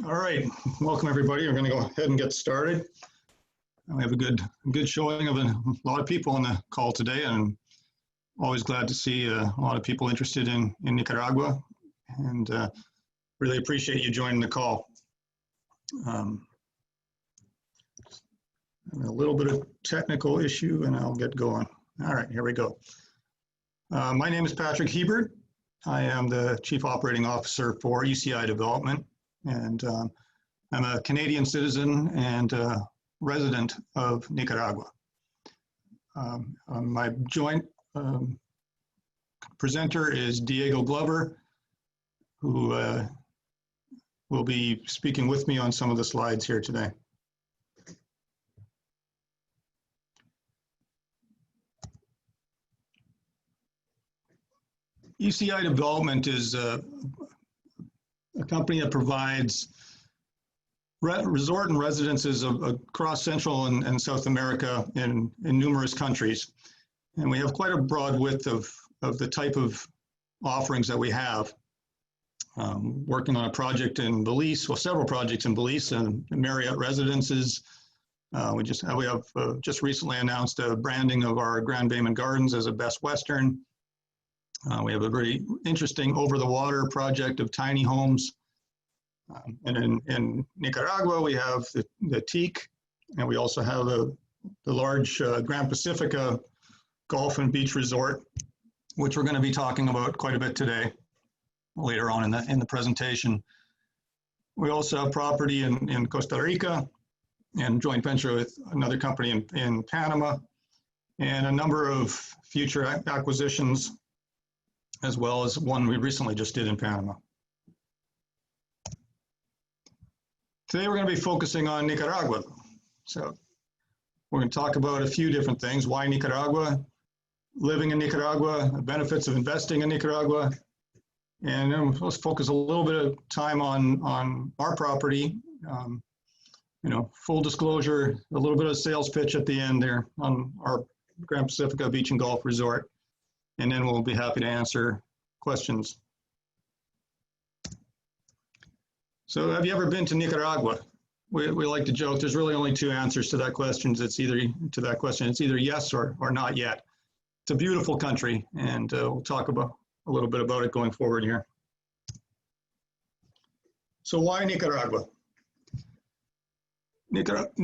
All right, welcome everybody. We're going to go ahead and get started. We have a good showing of a lot of people on the call today, and I'm always glad to see a lot of people interested in Nicaragua, and really appreciate you joining the call. A little bit of technical issue, and I'll get going. All right, here we go. My name is Patrick Hiebert. I am the Chief Operating Officer for ECI Development, and I'm a Canadian citizen and resident of Nicaragua. My joint presenter is Diego Glover, who will be speaking with me on some of the slides here today. ECI Development is a company that provides resort and residences across Central and South America in numerous countries. And we have quite a broad width of the type of offerings that we have. Working on a project in Belize, well, several projects in Belize and Marriott residences. We have just recently announced a branding of our Grand Bayman Gardens as a Best Western. We have a very interesting over-the-water project of tiny homes. And in Nicaragua, we have the teak, and we also have the large Grand Pacifica Golf and Beach Resort, which we're going to be talking about quite a bit today, later on in the presentation. We also have property in Costa Rica and joint venture with another company in Panama, and a number of future acquisitions, as well as one we recently just did in Panama. Today we're going to be focusing on Nicaragua. So we're going to talk about a few different things: why Nicaragua, living in Nicaragua, the benefits of investing in Nicaragua, and then let's focus a little bit of time on our property. Full disclosure, a little bit of sales pitch at the end there on our Grand Pacifica Beach and Golf Resort, and then we'll be happy to answer questions. So have you ever been to Nicaragua? We like to joke, there's really only two answers to that question. It's either yes or not yet. It's a beautiful country, and we'll talk about a little bit about it going forward here. So why Nicaragua?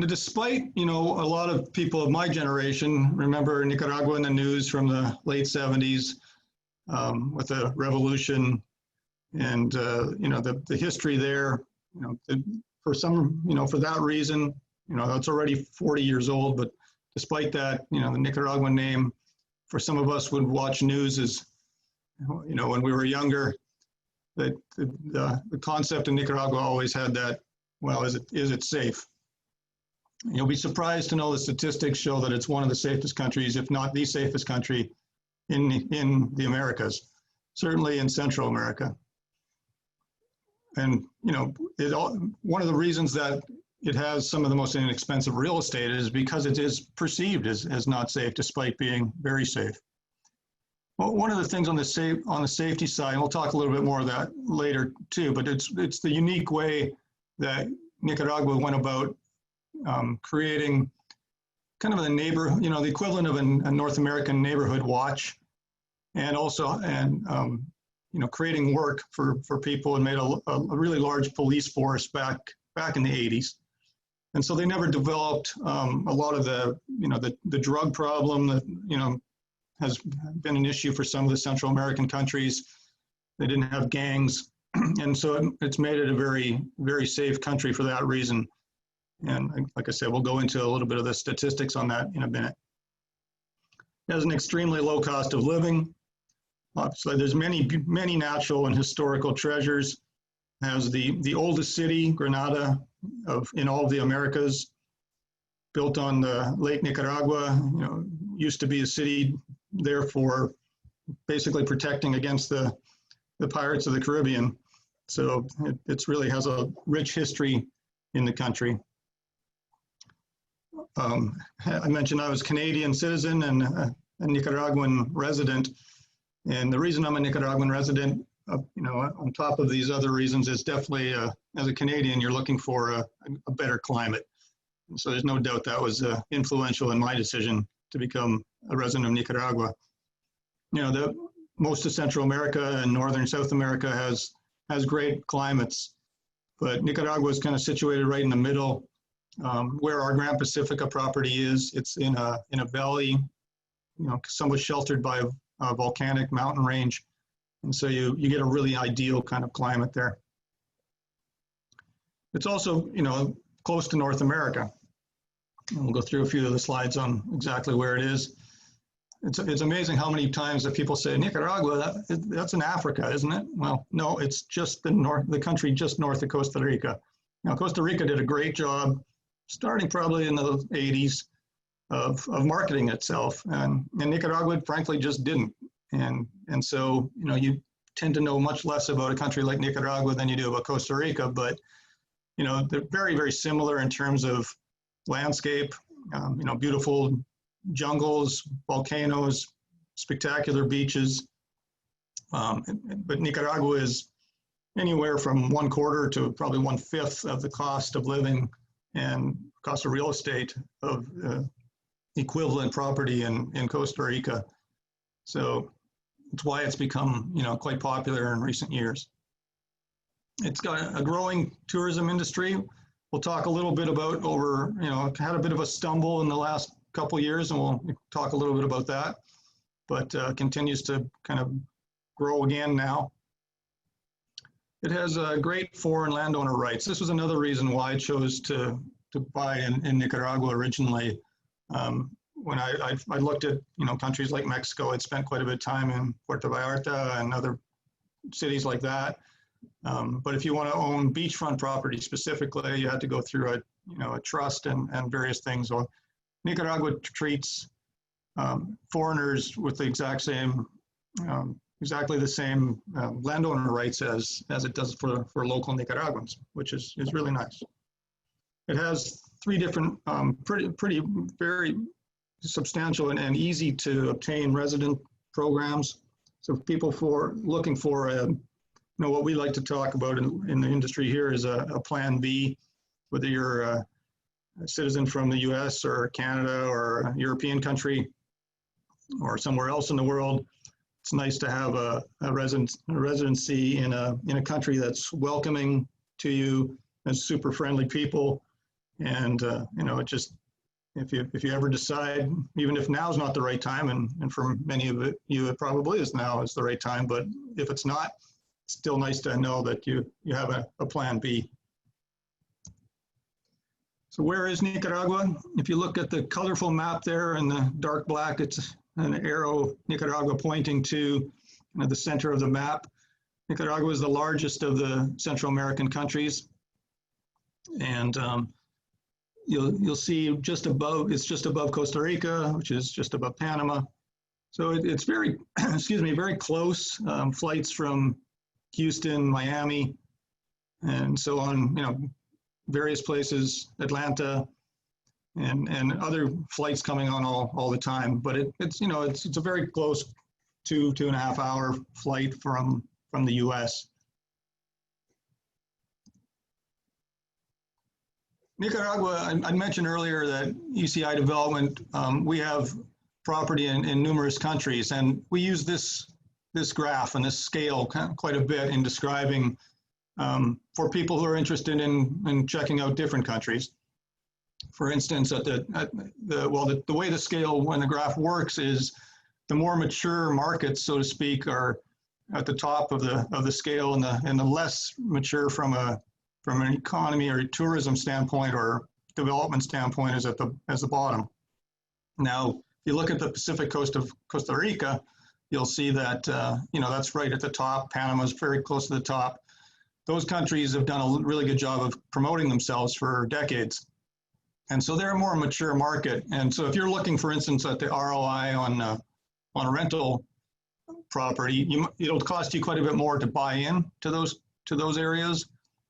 Despite, a lot of people of my generation remember Nicaragua in the news from the late 70s with the revolution and, the history there, for that reason, that's already 40 years old. But despite that, the Nicaraguan name for some of us would watch news as, when we were younger, that the concept in Nicaragua always had that, well, is it safe? You'll be surprised to know the statistics show that it's one of the safest countries, if not the safest country in the Americas, certainly in Central America. And, one of the reasons that it has some of the most inexpensive real estate is because it is perceived as not safe, despite being very safe. Well, one of the things on the safety side, and we'll talk a little bit more of that later too, but it's the unique way that Nicaragua went about creating kind of the equivalent of a North American neighborhood watch, and also creating work for people, and made a really large police force back in the 80s. And so they never developed a lot of the drug problem that has been an issue for some of the Central American countries. They didn't have gangs, and so it's made it a very, very safe country for that reason. And like I said, we'll go into a little bit of the statistics on that in a minute. It has an extremely low cost of living. So there's many natural and historical treasures. It has the oldest city, Granada, in all of the Americas, built on the Lake Nicaragua. Used to be a city there for basically protecting against the pirates of the Caribbean. So it really has a rich history in the country. I mentioned I was a Canadian citizen and a Nicaraguan resident. And the reason I'm a Nicaraguan resident, on top of these other reasons, it's definitely, as a Canadian, you're looking for a better climate. And so there's no doubt that was influential in my decision to become a resident of Nicaragua. Most of Central America and Northern South America has great climates, but Nicaragua is kind of situated right in the middle, where our Grand Pacifica property is. It's in a valley, somewhat sheltered by a volcanic mountain range. And so you get a really ideal kind of climate there. It's also, close to North America. And we'll go through a few of the slides on exactly where it is. It's amazing how many times that people say, Nicaragua, that's in Africa, isn't it? Well, no, it's just the country just north of Costa Rica. Now, Costa Rica did a great job, starting probably in the 80s, of marketing itself. And Nicaragua, frankly, just didn't. And so, you tend to know much less about a country like Nicaragua than you do about Costa Rica, but, they're very, very similar in terms of landscape, beautiful jungles, volcanoes, spectacular beaches. But Nicaragua is anywhere from 1/4 to probably 1/5 of the cost of living and cost of real estate of equivalent property in Costa Rica. So it's why it's become, quite popular in recent years. It's got a growing tourism industry. We'll talk a little bit about had a bit of a stumble in the last couple of years, and we'll talk a little bit about that, but continues to kind of grow again now. It has great foreign landowner rights. This was another reason why I chose to buy in Nicaragua originally. When I looked at countries like Mexico, I'd spent quite a bit of time in Puerto Vallarta and other cities like that. But if you want to own beachfront property specifically, you had to go through a trust and various things. Well, Nicaragua treats foreigners with the exactly the same landowner rights as it does for local Nicaraguans, which is really nice. It has 3 different pretty very substantial and easy to obtain resident programs. So people looking for what we like to talk about in the industry here is a Plan B, whether you're a citizen from the US or Canada or a European country or somewhere else in the world. It's nice to have a residency in a country that's welcoming to you, and super friendly people. And it just, if you ever decide, even if now's not the right time, and for many of you it probably is now is the right time, but if it's not, it's still nice to know that you have a Plan B. So where is Nicaragua? If you look at the colorful map there in the dark black, it's an arrow, Nicaragua, pointing to the center of the map. Nicaragua is the largest of the Central American countries. And you'll see it's just above Costa Rica, which is just above Panama. So it's very, very close. Flights from Houston, Miami, and so on, various places, Atlanta, and other flights coming on all the time. But it's a very close 2.5 hour flight from the US. Nicaragua, I mentioned earlier that ECI Development, we have property in numerous countries, and we use this graph and this scale quite a bit in describing for people who are interested in checking out different countries. For instance, the way the scale, when the graph works, is the more mature markets, so to speak, are at the top of the scale, and the less mature from an economy or tourism standpoint or development standpoint is at the bottom. Now, if you look at the Pacific coast of Costa Rica, you'll see that that's right at the top. Panama's very close to the top. Those countries have done a really good job of promoting themselves for decades. And so they're a more mature market. And so if you're looking, for instance, at the ROI on a rental property, it'll cost you quite a bit more to buy in to those areas,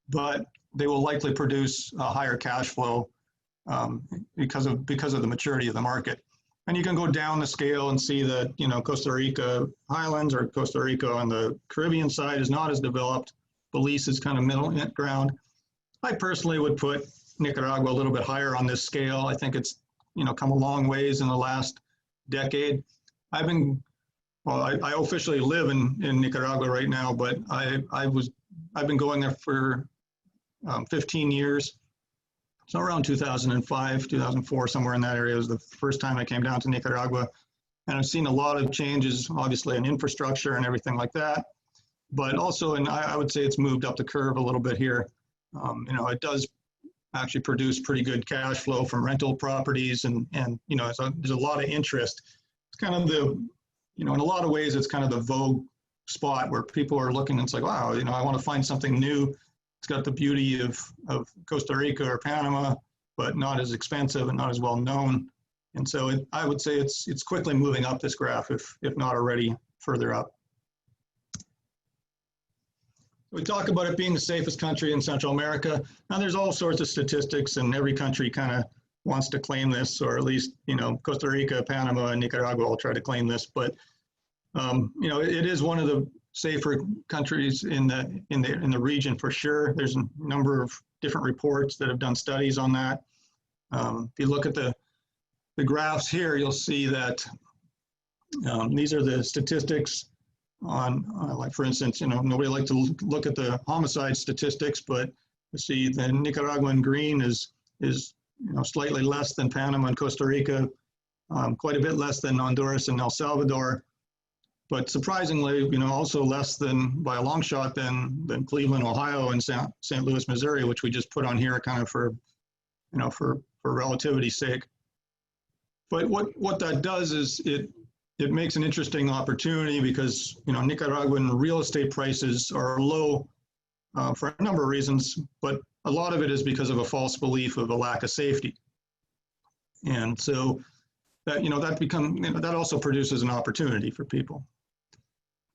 but they will likely produce a higher cash flow because of the maturity of the market. And you can go down the scale and see that, Costa Rica Highlands or Costa Rica on the Caribbean side is not as developed. Belize is kind of middle ground. I personally would put Nicaragua a little bit higher on this scale. I think it's, come a long ways in the last decade. I officially live in Nicaragua right now, but I've been going there for 15 years. So around 2005, 2004, somewhere in that area was the first time I came down to Nicaragua. And I've seen a lot of changes, obviously, in infrastructure and everything like that. But also, I would say it's moved up the curve a little bit here. It does actually produce pretty good cash flow from rental properties, and there's a lot of interest. It's kind of in a lot of ways, it's kind of the vogue spot where people are looking and it's like, wow, I want to find something new. It's got the beauty of Costa Rica or Panama, but not as expensive and not as well known. And so I would say it's quickly moving up this graph, if not already further up. We talk about it being the safest country in Central America. Now there's all sorts of statistics, and every country kind of wants to claim this, or at least, Costa Rica, Panama, and Nicaragua all try to claim this. But, it is one of the safer countries in the region for sure. There's a number of different reports that have done studies on that. If you look at the graphs here, you'll see that these are the statistics on, like for instance, nobody likes to look at the homicide statistics, but you see the Nicaraguan green is slightly less than Panama and Costa Rica, quite a bit less than Honduras and El Salvador. But surprisingly, also less than, by a long shot, than Cleveland, Ohio, and St. Louis, Missouri, which we just put on here kind of for relativity's sake. But what that does is it makes an interesting opportunity because, Nicaraguan real estate prices are low for a number of reasons, but a lot of it is because of a false belief of a lack of safety. And so that also produces an opportunity for people.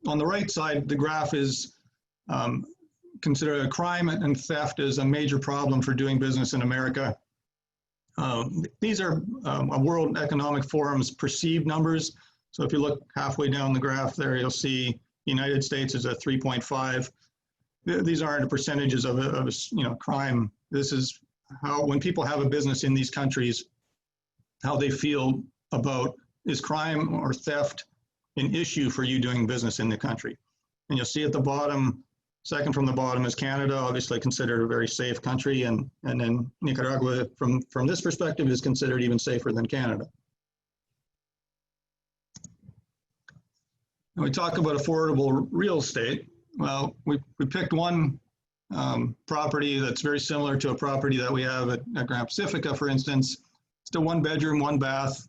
On the right side, the graph is considered crime and theft as a major problem for doing business in America. These are a World Economic Forum's perceived numbers. So if you look halfway down the graph there, you'll see United States is at 3.5. These aren't the percentages of crime. This is how, when people have a business in these countries, how they feel about, is crime or theft an issue for you doing business in the country? And you'll see at the bottom, second from the bottom is Canada, obviously considered a very safe country, and then Nicaragua, from this perspective, is considered even safer than Canada. When we talk about affordable real estate, well, we picked one property that's very similar to a property that we have at Grand Pacifica, for instance. It's a 1-bedroom, 1-bath,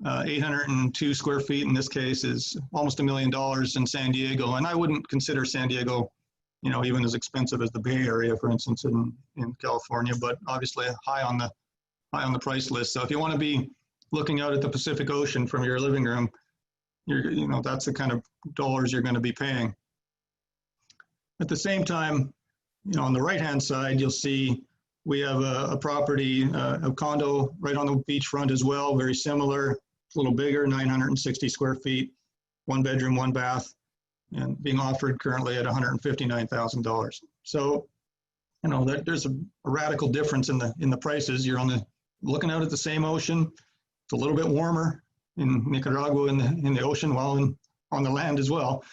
802 square feet in this case, is almost $1 million in San Diego. And I wouldn't consider San Diego, even as expensive as the Bay Area, for instance, in California, but obviously high on the price list. So if you want to be looking out at the Pacific Ocean from your living room, that's the kind of dollars you're going to be paying. At the same time, on the right-hand side, you'll see we have a property, a condo right on the beachfront as well, very similar, a little bigger, 960 square feet, 1-bedroom, 1-bath, and being offered currently at $159,000. So, there's a radical difference in the prices. You're looking out at the same ocean. It's a little bit warmer in Nicaragua in the ocean, while on the land as well.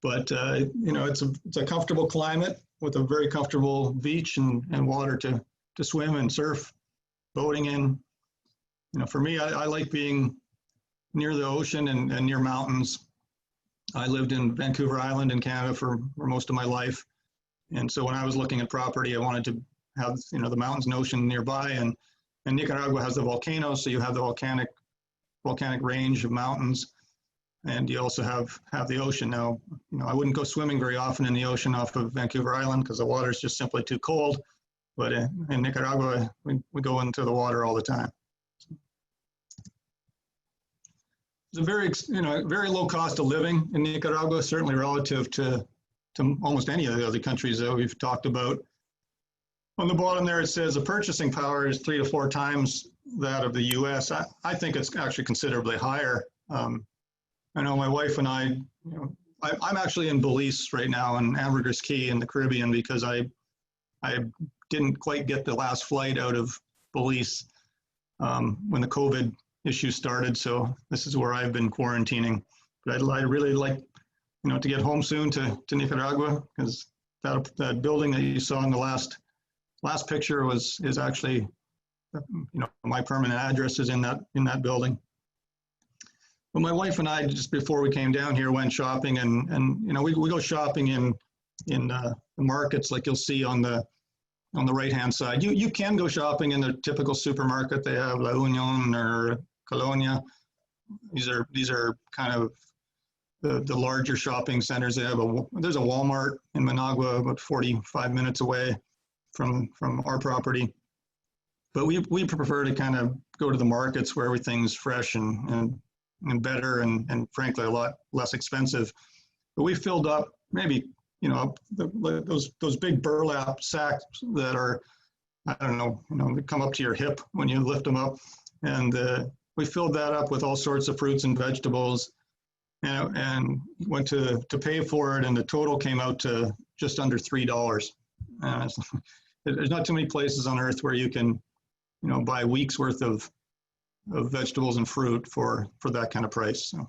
But it's a comfortable climate with a very comfortable beach and water to swim and surf, boating in. For me, I like being near the ocean and near mountains. I lived in Vancouver Island in Canada for most of my life. And so when I was looking at property, I wanted to have, the mountains and ocean nearby. And Nicaragua has the volcanoes, so you have the volcanic range of mountains. And you also have the ocean. Now, I wouldn't go swimming very often in the ocean off of Vancouver Island because the water is just simply too cold. But in Nicaragua, we go into the water all the time. It's a very low cost of living in Nicaragua, certainly relative to almost any of the other countries that we've talked about. On the bottom there, it says the purchasing power is 3 to 4 times that of the US. I think it's actually considerably higher. I know my wife and I, I'm actually in Belize right now in Ambergris Caye in the Caribbean because I didn't quite get the last flight out of Belize when the COVID issue started. So this is where I've been quarantining. But I'd really like, to get home soon to Nicaragua, because that building that you saw in the last picture is actually, my permanent address is in that building. But my wife and I, just before we came down here, went shopping, and we go shopping in the markets like you'll see on the right-hand side. You can go shopping in the typical supermarket. They have La Union or Colonia. These are kind of the larger shopping centers. There's a Walmart in Managua about 45 minutes away from our property. But we prefer to kind of go to the markets where everything's fresh and better and frankly a lot less expensive. But we filled up maybe those big burlap sacks that are, I don't know, they come up to your hip when you lift them up, and we filled that up with all sorts of fruits and vegetables, and went to pay for it, and the total came out to just under $3. There's not too many places on earth where you can, buy weeks worth of vegetables and fruit for that kind of price. So.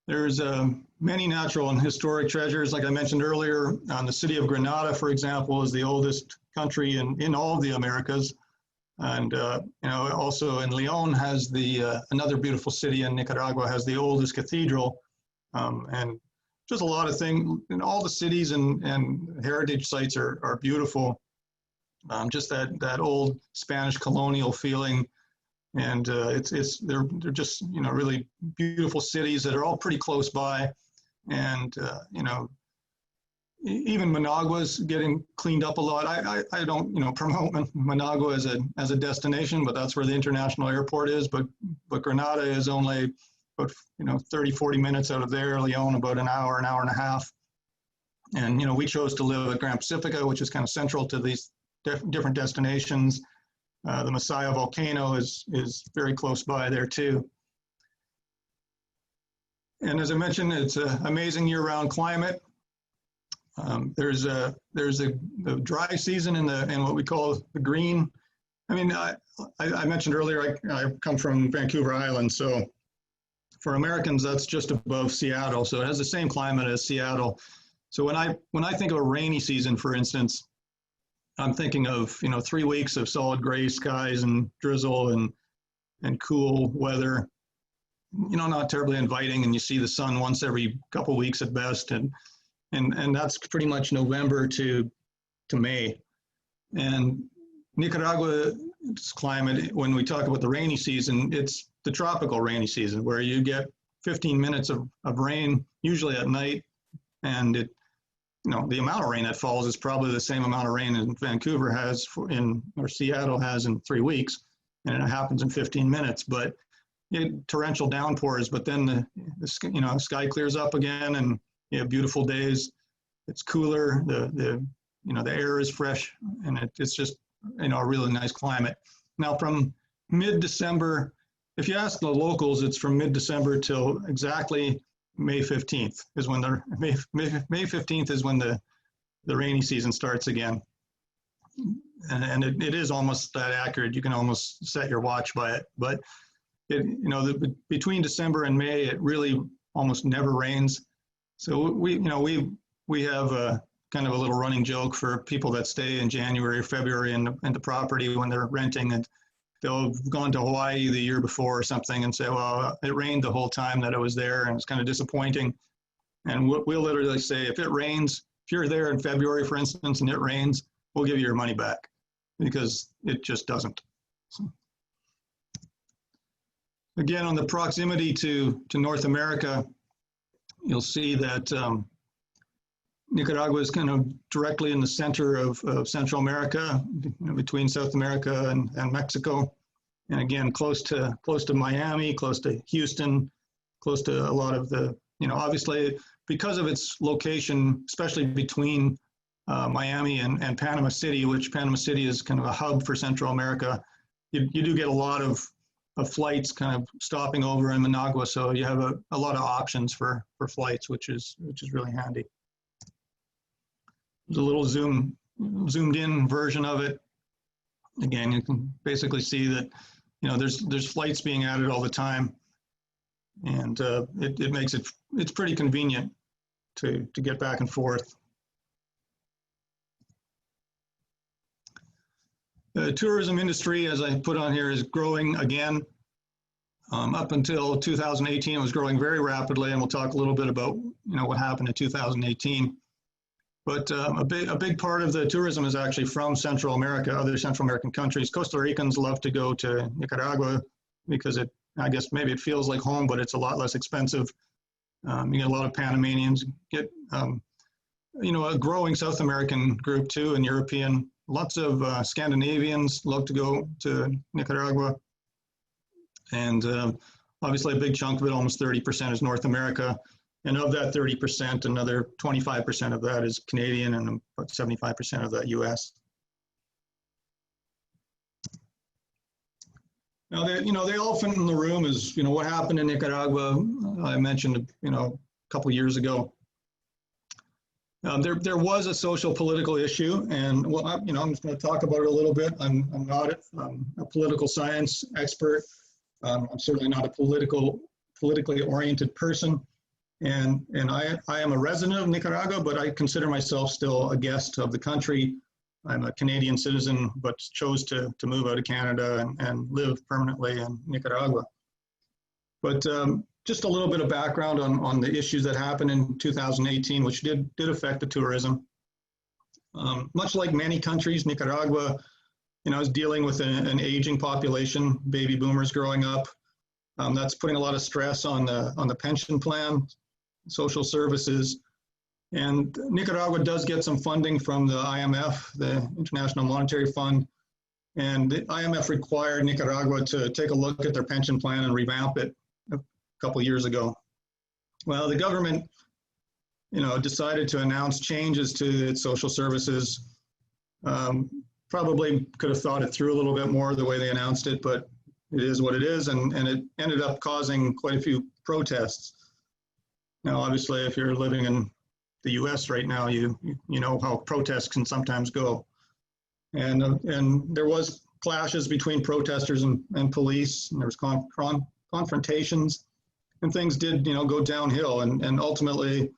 There's many natural and historic treasures. Like I mentioned earlier, the city of Granada, for example, is the oldest country in all of the Americas. And also in Leon has another beautiful city in Nicaragua, has the oldest cathedral. And just a lot of things, and all the cities and heritage sites are beautiful. Just that old Spanish colonial feeling. And they're just, really beautiful cities that are all pretty close by. And, even Managua's getting cleaned up a lot. I don't, promote Managua as a destination, but that's where the international airport is. But Granada is only about, 30, 40 minutes out of there. Leon about an hour and a half. And, we chose to live at Gran Pacifica, which is kind of central to these different destinations. The Masaya volcano is very close by there too. And as I mentioned, it's an amazing year-round climate. There's a dry season in what we call the green. I mean, I mentioned earlier, I come from Vancouver Island, so for Americans, that's just above Seattle. So it has the same climate as Seattle. So when I think of a rainy season, for instance, I'm thinking of 3 weeks of solid gray skies and drizzle and cool weather. Not terribly inviting, and you see the sun once every couple of weeks at best, and that's pretty much November to May. And Nicaragua's climate, when we talk about the rainy season, it's the tropical rainy season where you get 15 minutes of rain, usually at night, and the amount of rain that falls is probably the same amount of rain in Vancouver has or Seattle has in 3 weeks, and it happens in 15 minutes. But torrential downpours, but then the sky clears up again, and you have beautiful days. It's cooler. The air is fresh, and it's just a really nice climate. Now from mid-December, if you ask the locals, it's from mid-December till exactly May 15th is when May 15th is when the rainy season starts again. And it is almost that accurate. You can almost set your watch by it. But between December and May, it really almost never rains. So we have a kind of a little running joke for people that stay in January or February in the property when they're renting, and they'll have gone to Hawaii the year before or something and say, well, it rained the whole time that I was there, and it's kind of disappointing. And we'll literally say, if it rains, if you're there in February, for instance, and it rains, we'll give you your money back, because it just doesn't. So. Again, on the proximity to North America, you'll see that Nicaragua is kind of directly in the center of Central America, between South America and Mexico, and again close to Miami, close to Houston, close to a lot of the obviously because of its location, especially between Miami and Panama City, which Panama City is kind of a hub for Central America. You do get a lot of flights kind of stopping over in Managua, so you have a lot of options for flights, which is really handy. There's a little zoomed in version of it. Again, you can basically see that there's flights being added all the time, and it makes it's pretty convenient to get back and forth. The tourism industry, as I put on here, is growing again. Up until 2018, it was growing very rapidly, and we'll talk a little bit about what happened in 2018. But a big part of the tourism is actually from Central America, other Central American countries. Costa Ricans love to go to Nicaragua because I guess maybe it feels like home, but it's a lot less expensive. You get a lot of Panamanians, get a growing South American group too, and European. Lots of Scandinavians love to go to Nicaragua. And obviously a big chunk of it, almost 30%, is North America. And of that 30%, another 25% of that is Canadian, and about 75% of that US. Now, the elephant in the room is, what happened in Nicaragua. I mentioned, a couple years ago. There was a social political issue, and I'm just going to talk about it a little bit. I'm not a political science expert. I'm certainly not a politically oriented person, and I am a resident of Nicaragua, but I consider myself still a guest of the country. I'm a Canadian citizen, but chose to move out of Canada and live permanently in Nicaragua. But just a little bit of background on the issues that happened in 2018, which did affect the tourism. Much like many countries, Nicaragua, is dealing with an aging population, baby boomers growing up. That's putting a lot of stress on the pension plan, social services. And Nicaragua does get some funding from the IMF, the International Monetary Fund. And the IMF required Nicaragua to take a look at their pension plan and revamp it a couple years ago. Well, the government, decided to announce changes to its social services. Probably could have thought it through a little bit more the way they announced it, but it is what it is, and it ended up causing quite a few protests. Now, obviously, if you're living in the U.S. right now, you know how protests can sometimes go, and there was clashes between protesters and police, and there was confrontations, and things did go downhill, and ultimately,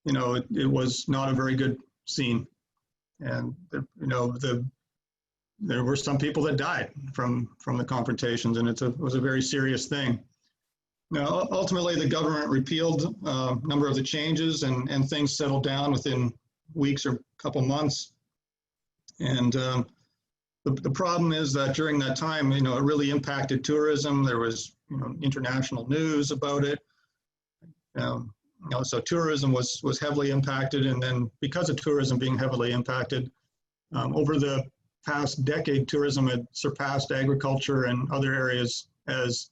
it was not a very good scene, and there were some people that died from the confrontations, and it was a very serious thing. Now, ultimately, the government repealed a number of the changes, and things settled down within weeks or a couple months. And the problem is that during that time, it really impacted tourism. There was international news about it. So tourism was heavily impacted, and then because of tourism being heavily impacted, over the past decade, tourism had surpassed agriculture and other areas as,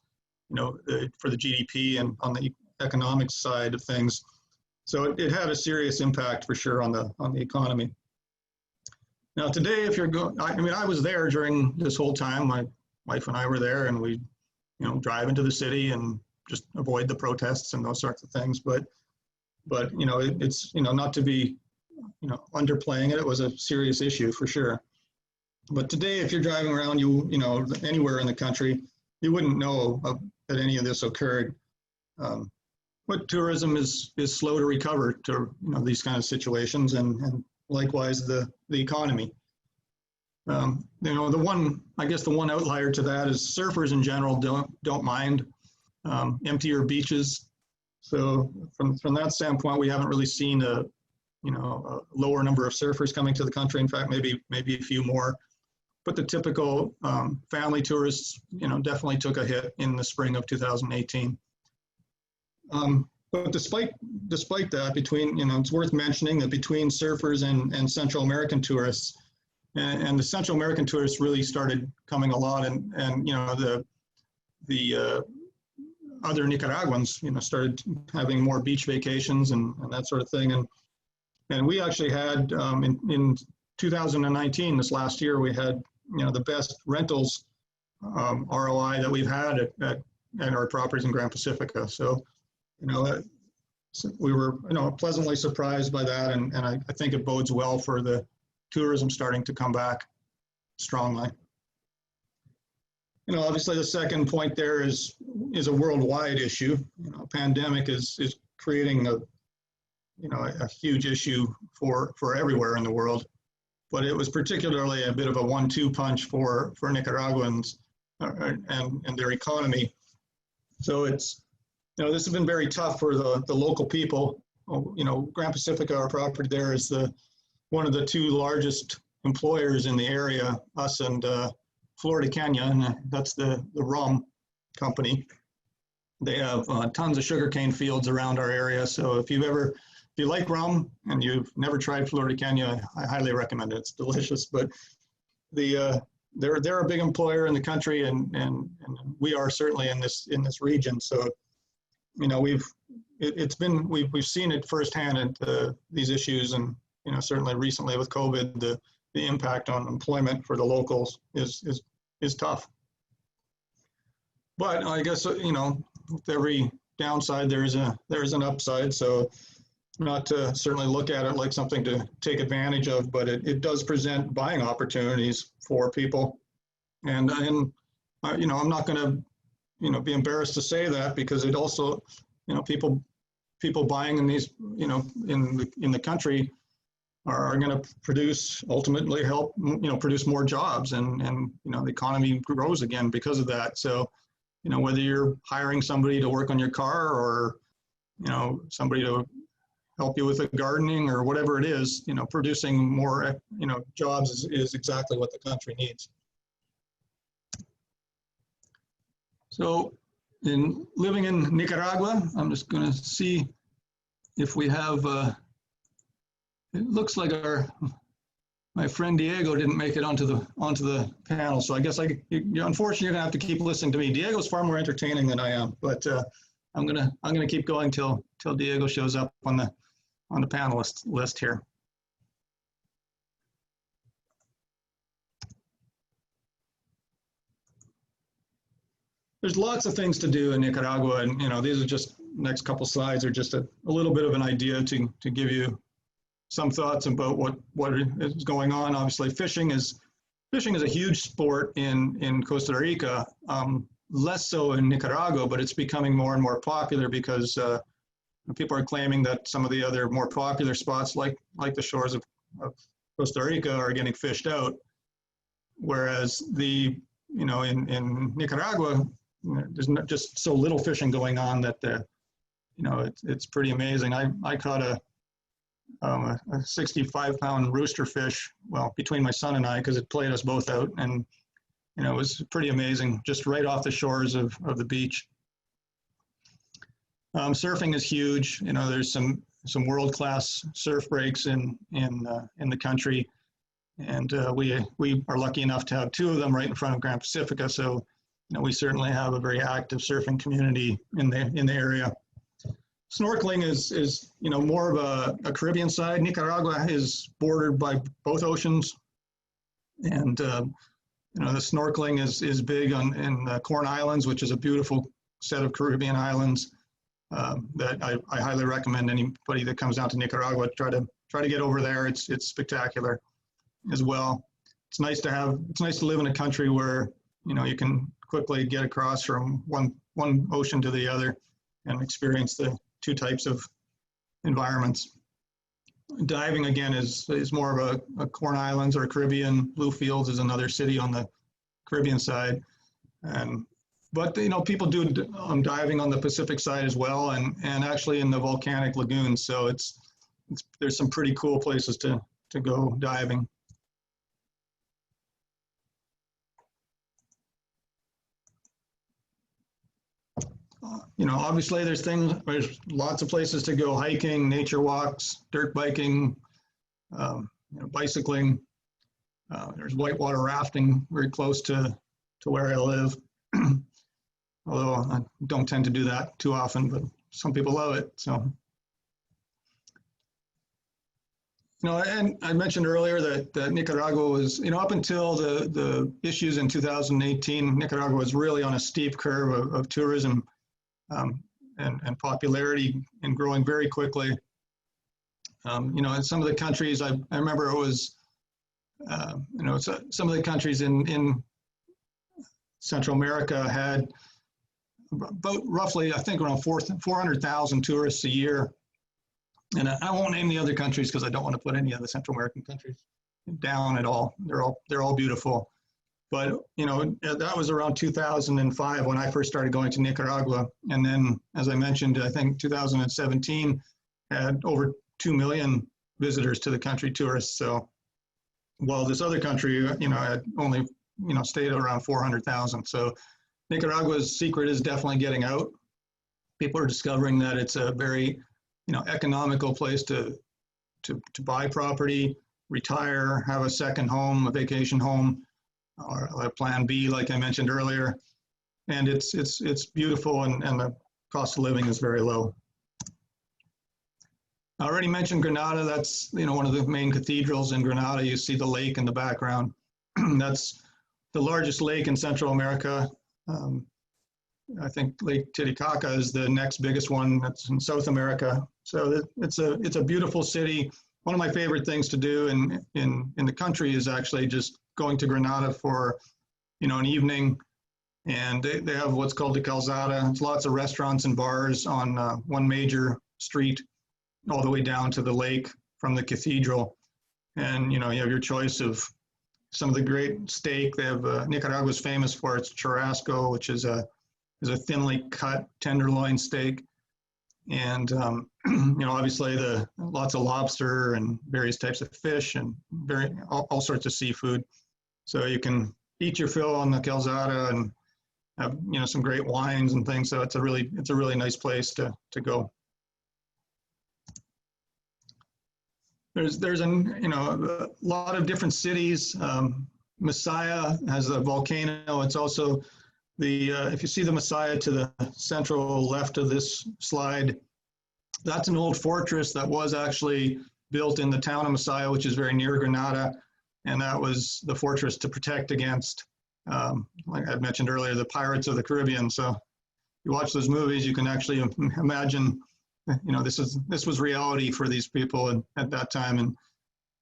for the GDP and on the economic side of things. So it had a serious impact for sure on the economy. Now today, if you're going, I was there during this whole time. My wife and I were there, and we, drive into the city and just avoid the protests and those sorts of things. But it's not to be underplaying it. It was a serious issue for sure. But today, if you're driving around, anywhere in the country, you wouldn't know that any of this occurred. But tourism is slow to recover to these kind of situations, and likewise the economy. The one outlier to that is surfers in general don't mind emptier beaches. So from that standpoint, we haven't really seen a lower number of surfers coming to the country. In fact, maybe a few more. But the typical family tourists, definitely took a hit in the spring of 2018. But despite that, it's worth mentioning that between surfers and Central American tourists, and the Central American tourists really started coming a lot, and the other Nicaraguans, started having more beach vacations and that sort of thing. And And we actually had, in 2019, this last year, we had, the best rentals ROI that we've had at our properties in Grand Pacifica. So, we were, pleasantly surprised by that, and I think it bodes well for the tourism starting to come back strongly. Obviously the second point there is a worldwide issue. Pandemic is creating a huge issue for everywhere in the world, but it was particularly a bit of a 1-2 punch for Nicaraguans and their economy. So it's, this has been very tough for the local people. Grand Pacifica, our property there, is one of the two largest employers in the area, us and Florida Canyon, and that's the rum company. They have tons of sugarcane fields around our area. So if you like rum and you've never tried Florida Canyon, I highly recommend it. It's delicious. But they're a big employer in the country, and we are certainly in this region. So we've seen it firsthand at these issues, and certainly recently with COVID, the impact on employment for the locals is tough. But I guess with every downside there's an upside. So not to certainly look at it like something to take advantage of, but it does present buying opportunities for people. And I'm not going to be embarrassed to say that, because it also people buying in these in the country are going to ultimately help produce more jobs, and the economy grows again because of that. So whether you're hiring somebody to work on your car, or somebody to help you with the gardening, or whatever it is, producing more jobs is exactly what the country needs. So living in Nicaragua, I'm just going to see if we have it looks like my friend Diego didn't make it onto the panel, so I guess unfortunately you're gonna have to keep listening to me. Diego's far more entertaining than I am, but I'm gonna keep going till Diego shows up on the panelist list here. There's lots of things to do in Nicaragua, and these are just next couple slides are just a little bit of an idea to give you some thoughts about what is going on. Obviously, fishing is a huge sport in Costa Rica, less so in Nicaragua, but it's becoming more and more popular because people are claiming that some of the other more popular spots, like the shores of Costa Rica, are getting fished out, whereas in Nicaragua, there's not just so little fishing going on that it's pretty amazing. I caught a 65-pound rooster fish, well, between my son and I, because it played us both out, and it was pretty amazing, just right off the shores of the beach. Surfing is huge. There's some world-class surf breaks in the country, and we are lucky enough to have two of them right in front of Grand Pacifica. So we certainly have a very active surfing community in the area. Snorkeling is more of a Caribbean side. Nicaragua is bordered by both oceans, and the snorkeling is big in the Corn Islands, which is a beautiful set of Caribbean islands that I highly recommend anybody that comes down to Nicaragua try to get over there. It's spectacular as well. It's nice to live in a country where you can quickly get across from one ocean to the other and experience the two types of environments. Diving, again, is more of a Corn Islands or Caribbean. Bluefields is another city on the Caribbean side. But people do diving on the Pacific side as well, and actually in the volcanic lagoons. So there's some pretty cool places to go diving. Obviously there's lots of places to go: hiking, nature walks, dirt biking, bicycling. There's whitewater rafting very close to where I live. Although I don't tend to do that too often, but some people love it. So, And I mentioned earlier that Nicaragua was, up until the issues in 2018, Nicaragua was really on a steep curve of tourism and popularity and growing very quickly. In some of the countries, I remember it was, some of the countries in Central America had about roughly, I think, around 400,000 tourists a year. And I won't name the other countries because I don't want to put any of the Central American countries down at all. They're all beautiful. But, that was around 2005 when I first started going to Nicaragua. And then, as I mentioned, I think 2017 had over 2 million visitors to the country, tourists. So while this other country, had only, stayed around 400,000. So Nicaragua's secret is definitely getting out. People are discovering that it's a very, economical place to buy property, retire, have a second home, a vacation home, or a plan B, like I mentioned earlier. And it's beautiful, and the cost of living is very low. I already mentioned Granada. That's, one of the main cathedrals in Granada. You see the lake in the background. That's the largest lake in Central America. I think Lake Titicaca is the next biggest one. That's in South America. So it's a beautiful city. One of my favorite things to do in the country is actually just going to Granada for, an evening. And they have what's called the Calzada. It's lots of restaurants and bars on one major street all the way down to the lake from the cathedral. And, you have your choice of some of the great steak. They have Nicaragua's famous for its churrasco, which is a thinly cut tenderloin steak. And, obviously lots of lobster and various types of fish and all sorts of seafood. So you can eat your fill on the Calzada and have, some great wines and things. So it's a really nice place to go. There's a lot of different cities. Masaya has a volcano. It's also if you see the Masaya to the central left of this slide, that's an old fortress that was actually built in the town of Masaya, which is very near Granada. And that was the fortress to protect against, like I mentioned earlier, the pirates of the Caribbean. So you watch those movies, you can actually imagine, this was reality for these people at that time.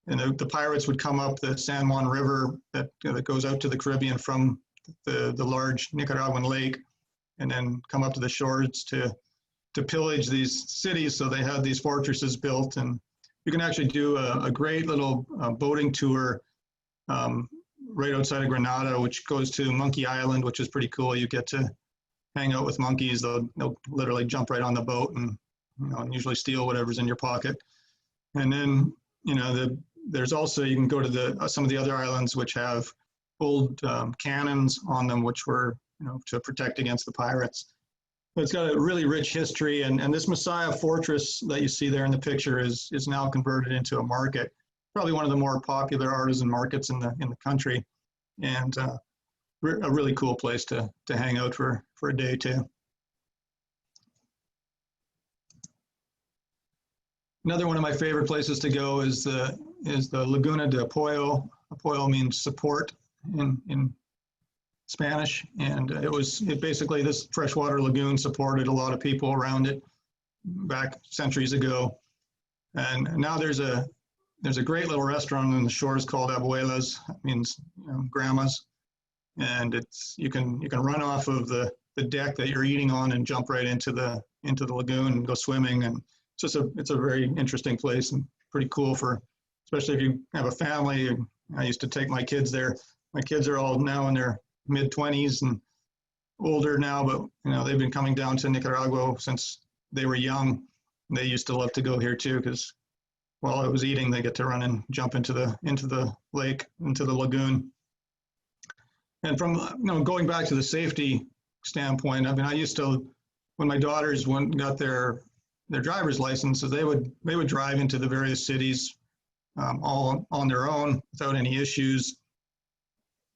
And the pirates would come up the San Juan River that goes out to the Caribbean from the large Nicaraguan lake, and then come up to the shores to pillage these cities. So they had these fortresses built, and you can actually do a great little boating tour right outside of Granada, which goes to Monkey Island, which is pretty cool. You get to hang out with monkeys. They'll literally jump right on the boat and usually steal whatever's in your pocket. And then there's also, you can go to some of the other islands which have old cannons on them, which were to protect against the pirates. But it's got a really rich history, and this Masaya fortress that you see there in the picture is now converted into a market, probably one of the more popular artisan markets in the country, and a really cool place to hang out for a day too. Another one of my favorite places to go is the Laguna de Apoyo. Apoyo means support in Spanish, and it basically, this freshwater lagoon supported a lot of people around it back centuries ago. And now there's a great little restaurant on the shores called Abuelas. It means grandmas, and you can run off of the deck that you're eating on and jump right into the lagoon and go swimming. And it's a very interesting place and pretty cool especially if you have a family. I used to take my kids there. My kids are all now in their mid-20s and older now, but they've been coming down to Nicaragua since they were young. They used to love to go here too, because while I was eating, they get to run and jump into the lake, into the lagoon. And from going back to the safety standpoint, I used to, when my daughters got their driver's licenses, they would drive into the various cities all on their own without any issues.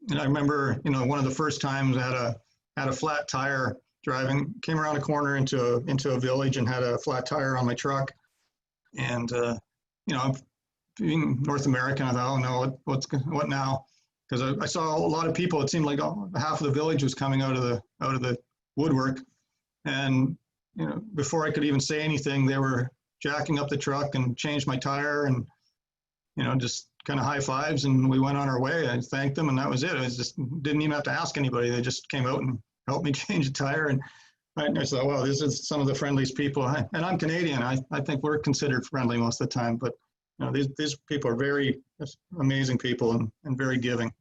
And I remember, one of the first times I had a flat tire driving, came around a corner into a village and had a flat tire on my truck. And, being North American, I thought, oh no, what now? Because I saw a lot of people. It seemed like half of the village was coming out of the woodwork, and before I could even say anything, they were jacking up the truck and changed my tire, and just kind of high fives, and we went on our way. I thanked them, and that was it. I just didn't even have to ask anybody. They just came out and helped me change the tire, and I thought, wow, this is some of the friendliest people. And I'm Canadian. I think we're considered friendly most of the time, but these people are very amazing people and very giving.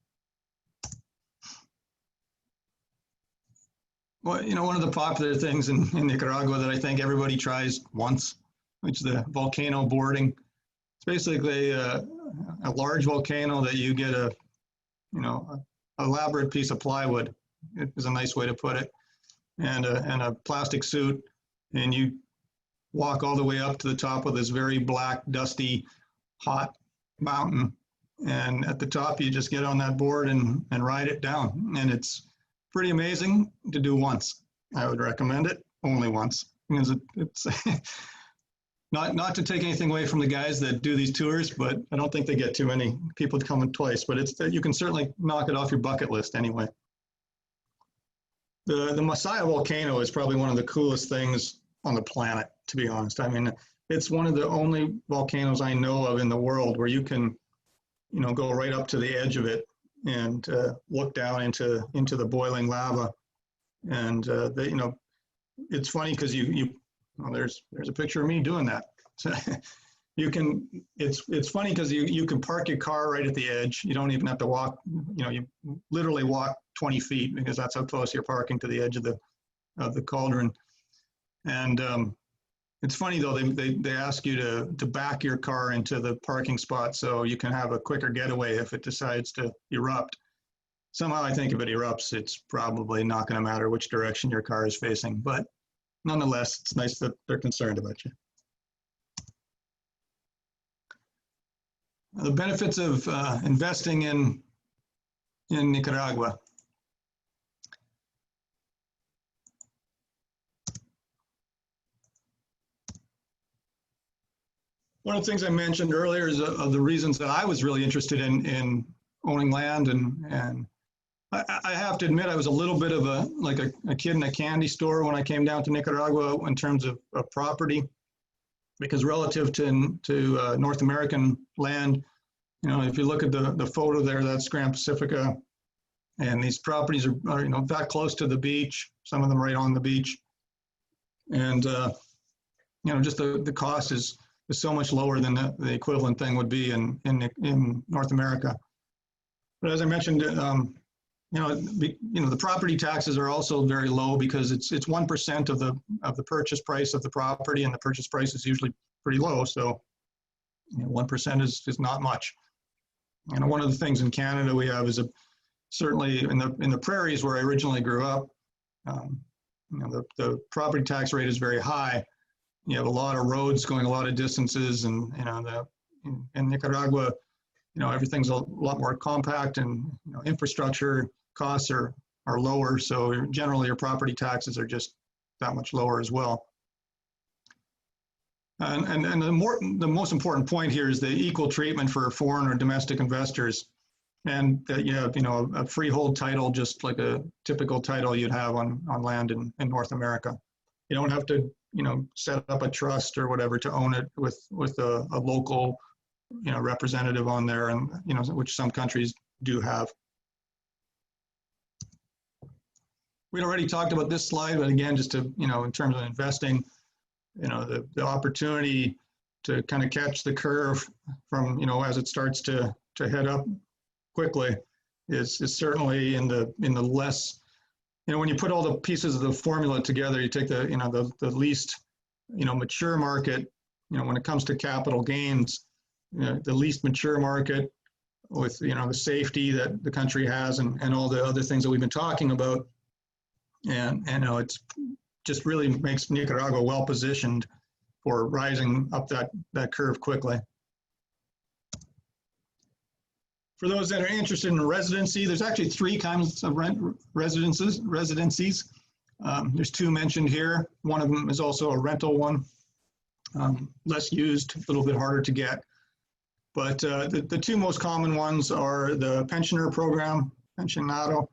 Well, one of the popular things in Nicaragua that I think everybody tries once, which is the volcano boarding. It's basically a large volcano that you get a elaborate piece of plywood, is a nice way to put it, and a plastic suit, and you walk all the way up to the top of this very black, dusty, hot mountain, and at the top you just get on that board and ride it down, and it's pretty amazing to do once. I would recommend it only once, because it's not to take anything away from the guys that do these tours, but I don't think they get too many people coming twice, but you can certainly knock it off your bucket list anyway. The Masaya volcano is probably one of the coolest things on the planet, to be honest. I mean, it's one of the only volcanoes I know of in the world where you can, go right up to the edge of it and look down into the boiling lava. And it's funny because there's a picture of me doing that. So it's funny because you can park your car right at the edge. You don't even have to walk. You literally walk 20 feet, because that's how close you're parking to the edge of the cauldron. And it's funny though, they ask you to back your car into the parking spot so you can have a quicker getaway if it decides to erupt. Somehow I think if it erupts, it's probably not going to matter which direction your car is facing, but nonetheless, it's nice that they're concerned about you. The benefits of investing in Nicaragua. One of the things I mentioned earlier is of the reasons that I was really interested in owning land, and I have to admit I was a little bit of a kid in a candy store when I came down to Nicaragua in terms of property, because relative to North American land, if you look at the photo there, that's Grand Pacifica, and these properties are that close to the beach, some of them right on the beach, and just the cost is so much lower than the equivalent thing would be in North America. But as I mentioned, the property taxes are also very low, because it's 1% of the purchase price of the property, and the purchase price is usually pretty low. So 1% is not much. One of the things in Canada we have is certainly in the prairies where I originally grew up, the property tax rate is very high. You have a lot of roads going a lot of distances, and in Nicaragua, everything's a lot more compact, and infrastructure costs are lower. So generally, your property taxes are just that much lower as well. And the most important point here is the equal treatment for foreign or domestic investors, and that you have a freehold title, just like a typical title you'd have on land in North America. You don't have to set up a trust or whatever to own it with a local representative on there, and which some countries do have. We'd already talked about this slide, but again, just to in terms of investing, the opportunity to kind of catch the curve from as it starts to head up quickly is certainly in the less, when you put all the pieces of the formula together, you take the least mature market, when it comes to capital gains, the least mature market with the safety that the country has, and all the other things that we've been talking about, and it's just really makes Nicaragua well positioned for rising up that curve quickly. For those that are interested in residency, there's actually 3 kinds of residencies. There's 2 mentioned here. One of them is also a rental one, less used, a little bit harder to get. But the two most common ones are the pensioner program, pensionado.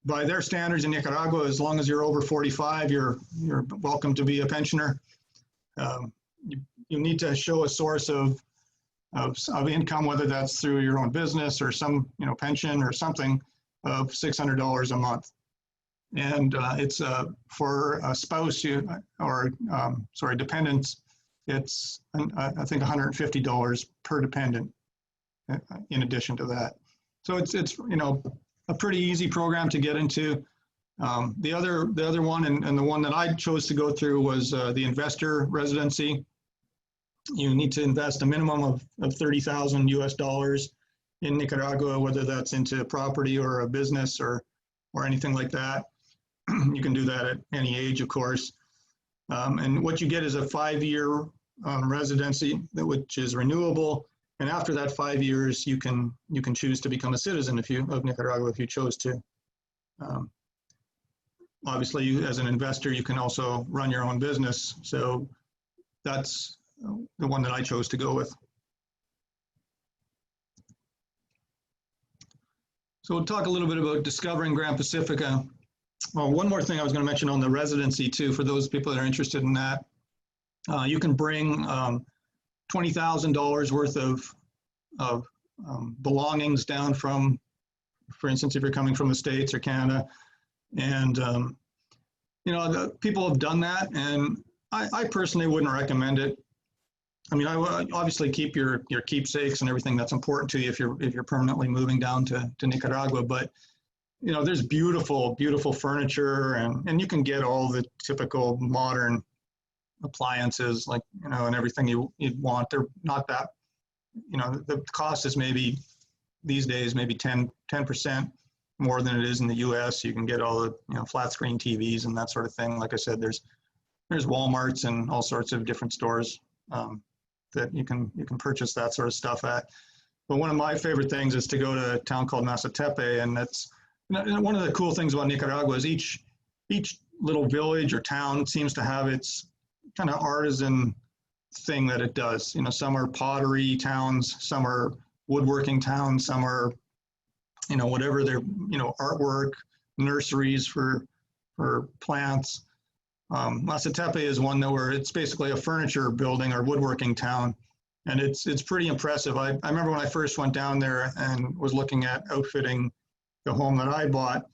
By their standards in Nicaragua, as long as you're over 45, you're welcome to be a pensioner. You need to show a source of income, whether that's through your own business or some pension or something, of $600 a month. And it's for a spouse dependents, it's I think $150 per dependent in addition to that. So it's a pretty easy program to get into. The other one and the one that I chose to go through was the investor residency. You need to invest a minimum of $30,000 US in Nicaragua, whether that's into property or a business or anything like that. You can do that at any age, of course. And what you get is a 5-year residency, which is renewable. And after that 5 years, you can choose to become a citizen of Nicaragua if you chose to. Obviously, as an investor, you can also run your own business. So that's the one that I chose to go with. So we'll talk a little bit about discovering Gran Pacifica. Well, one more thing I was going to mention on the residency too, for those people that are interested in that. You can bring $20,000 worth of belongings down from, for instance, if you're coming from the States or Canada. And, the people have done that, and I personally wouldn't recommend it. I mean, I would obviously keep your keepsakes and everything that's important to you if you're permanently moving down to Nicaragua. But there's beautiful, beautiful furniture, and you can get all the typical modern appliances, like and everything you'd want. They're not that, the cost is maybe these days maybe 10% more than it is in the U.S. You can get all the flat screen TVs and that sort of thing. Like I said, there's Walmarts and all sorts of different stores that you can purchase that sort of stuff at. But one of my favorite things is to go to a town called Masatepe, and that's one of the cool things about Nicaragua is each little village or town seems to have its kind of artisan thing that it does. Some are pottery towns, some are woodworking towns, some are whatever they're artwork, nurseries for plants. Masatepe is one where it's basically a furniture building or woodworking town, and it's pretty impressive. I remember when I first went down there and was looking at outfitting the home that I bought.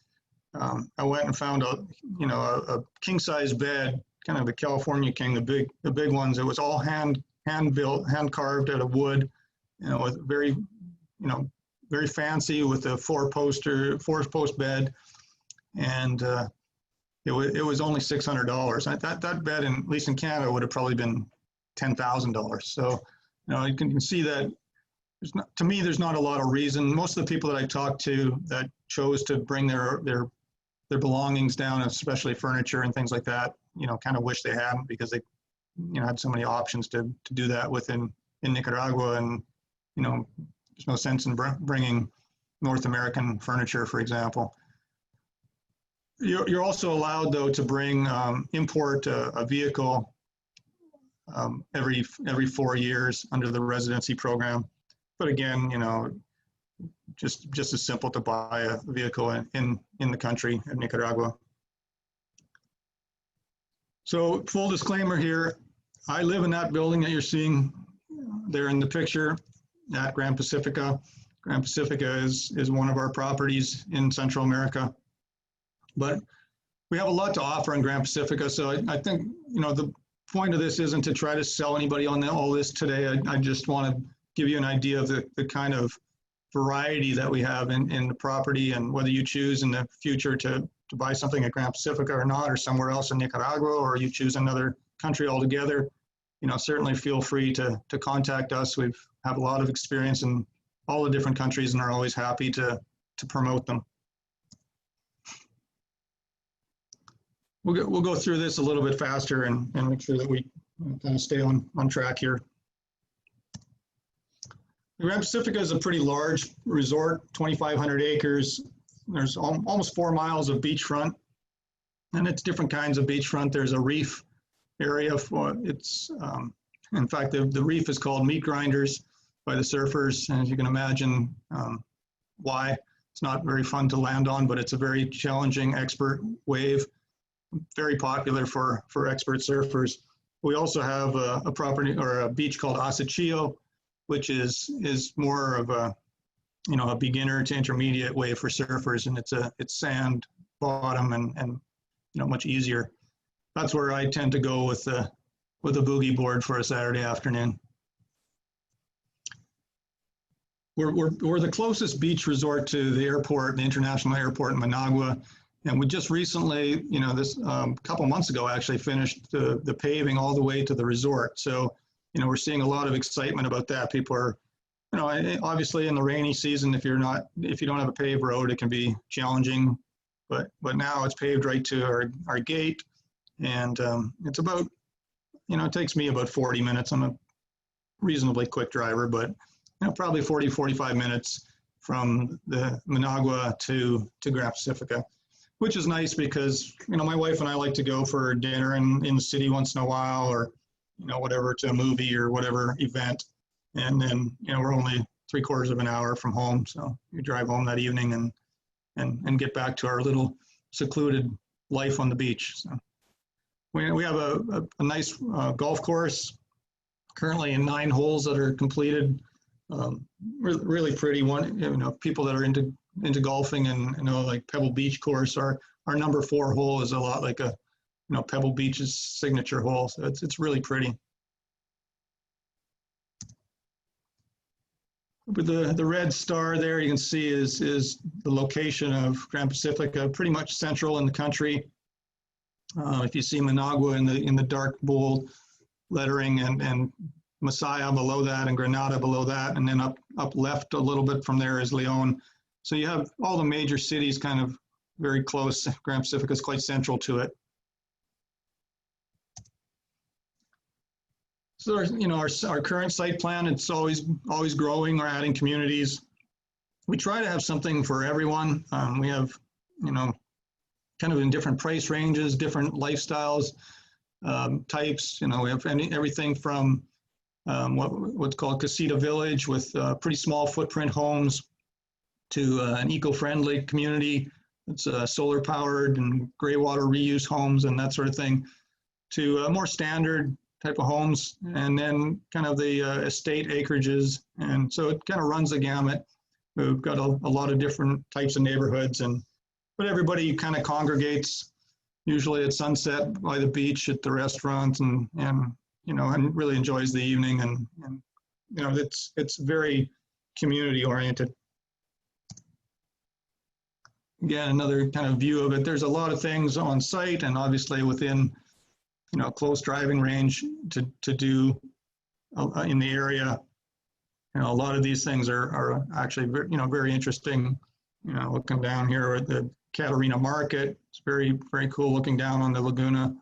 I went and found a king size bed, kind of the California king, the big ones. It was all hand built, hand carved out of wood, with very fancy, with a four post bed, and it was only $600. That bed, at least in Canada, would have probably been $10,000. So you can see that. To me, there's not a lot of reason. Most of the people that I talked to that chose to bring their belongings down, especially furniture and things like that, kind of wish they hadn't, because they had so many options to do that in Nicaragua, and there's no sense in bringing North American furniture, for example. You're also allowed, though, to bring import a vehicle every 4 years under the residency program. But again, just as simple to buy a vehicle in the country of Nicaragua. So full disclaimer here, I live in that building that you're seeing there in the picture at Gran Pacifica. Gran Pacifica is one of our properties in Central America. But we have a lot to offer in Gran Pacifica. So I think, the point of this isn't to try to sell anybody on all this today. I just want to give you an idea of the kind of variety that we have in the property, and whether you choose in the future to buy something at Gran Pacifica or not, or somewhere else in Nicaragua, or you choose another country altogether, certainly feel free to contact us. We have a lot of experience in all the different countries and are always happy to promote them. We'll go through this a little bit faster and make sure that we kind of stay on track here. Gran Pacifica is a pretty large resort, 2,500 acres. There's almost 4 miles of beachfront, and it's different kinds of beachfront. There's a reef area it's In fact, the reef is called meat grinders by the surfers, and as you can imagine why. It's not very fun to land on, but it's a very challenging expert wave, very popular for expert surfers. We also have a property or a beach called Asachio, which is more of a a beginner to intermediate wave for surfers, and it's sand bottom and much easier. That's where I tend to go with a boogie board for a Saturday afternoon. We're the closest beach resort to the airport, the international airport in Managua, and we just recently, this couple months ago, actually finished the paving all the way to the resort. So, we're seeing a lot of excitement about that. People are, obviously in the rainy season, if you don't have a paved road, it can be challenging, but now it's paved right to our gate, and it's about, it takes me about 40 minutes. I'm a reasonably quick driver, but probably 40, 45 minutes from the Managua to Gran Pacifica, which is nice because, my wife and I like to go for dinner in the city once in a while, or, whatever, to a movie or whatever event. And then, we're only 3/4 of an hour from home. So we drive home that evening and get back to our little secluded life on the beach. So we have a nice golf course, currently in 9 holes that are completed. Really pretty one. People that are into golfing and like Pebble Beach course, our number 4 hole is a lot like a Pebble Beach's signature hole. So it's really pretty. With the red star there, you can see is the location of Gran Pacifica, pretty much central in the country. If you see Managua in the dark bold lettering, and Masaya below that, and Granada below that, and then up left a little bit from there is Leon. So you have all the major cities kind of very close. Gran Pacifica is quite central to it. So our current site plan, it's always growing. We're adding communities. We try to have something for everyone. We have kind of in different price ranges, different lifestyles, types. We have everything from what's called Casita Village with pretty small footprint homes to an eco-friendly community. It's solar powered and gray water reuse homes and that sort of thing, to more standard type of homes, and then kind of the estate acreages. And so it kind of runs the gamut. We've got a lot of different types of neighborhoods, but everybody kind of congregates usually at sunset by the beach at the restaurant, and really enjoys the evening, and it's very community oriented. Again, another kind of view of it. There's a lot of things on site, and obviously within close driving range to do in the area. A lot of these things are actually very interesting. Looking down here at the Catarina Market, it's very, very cool looking down on the Laguna.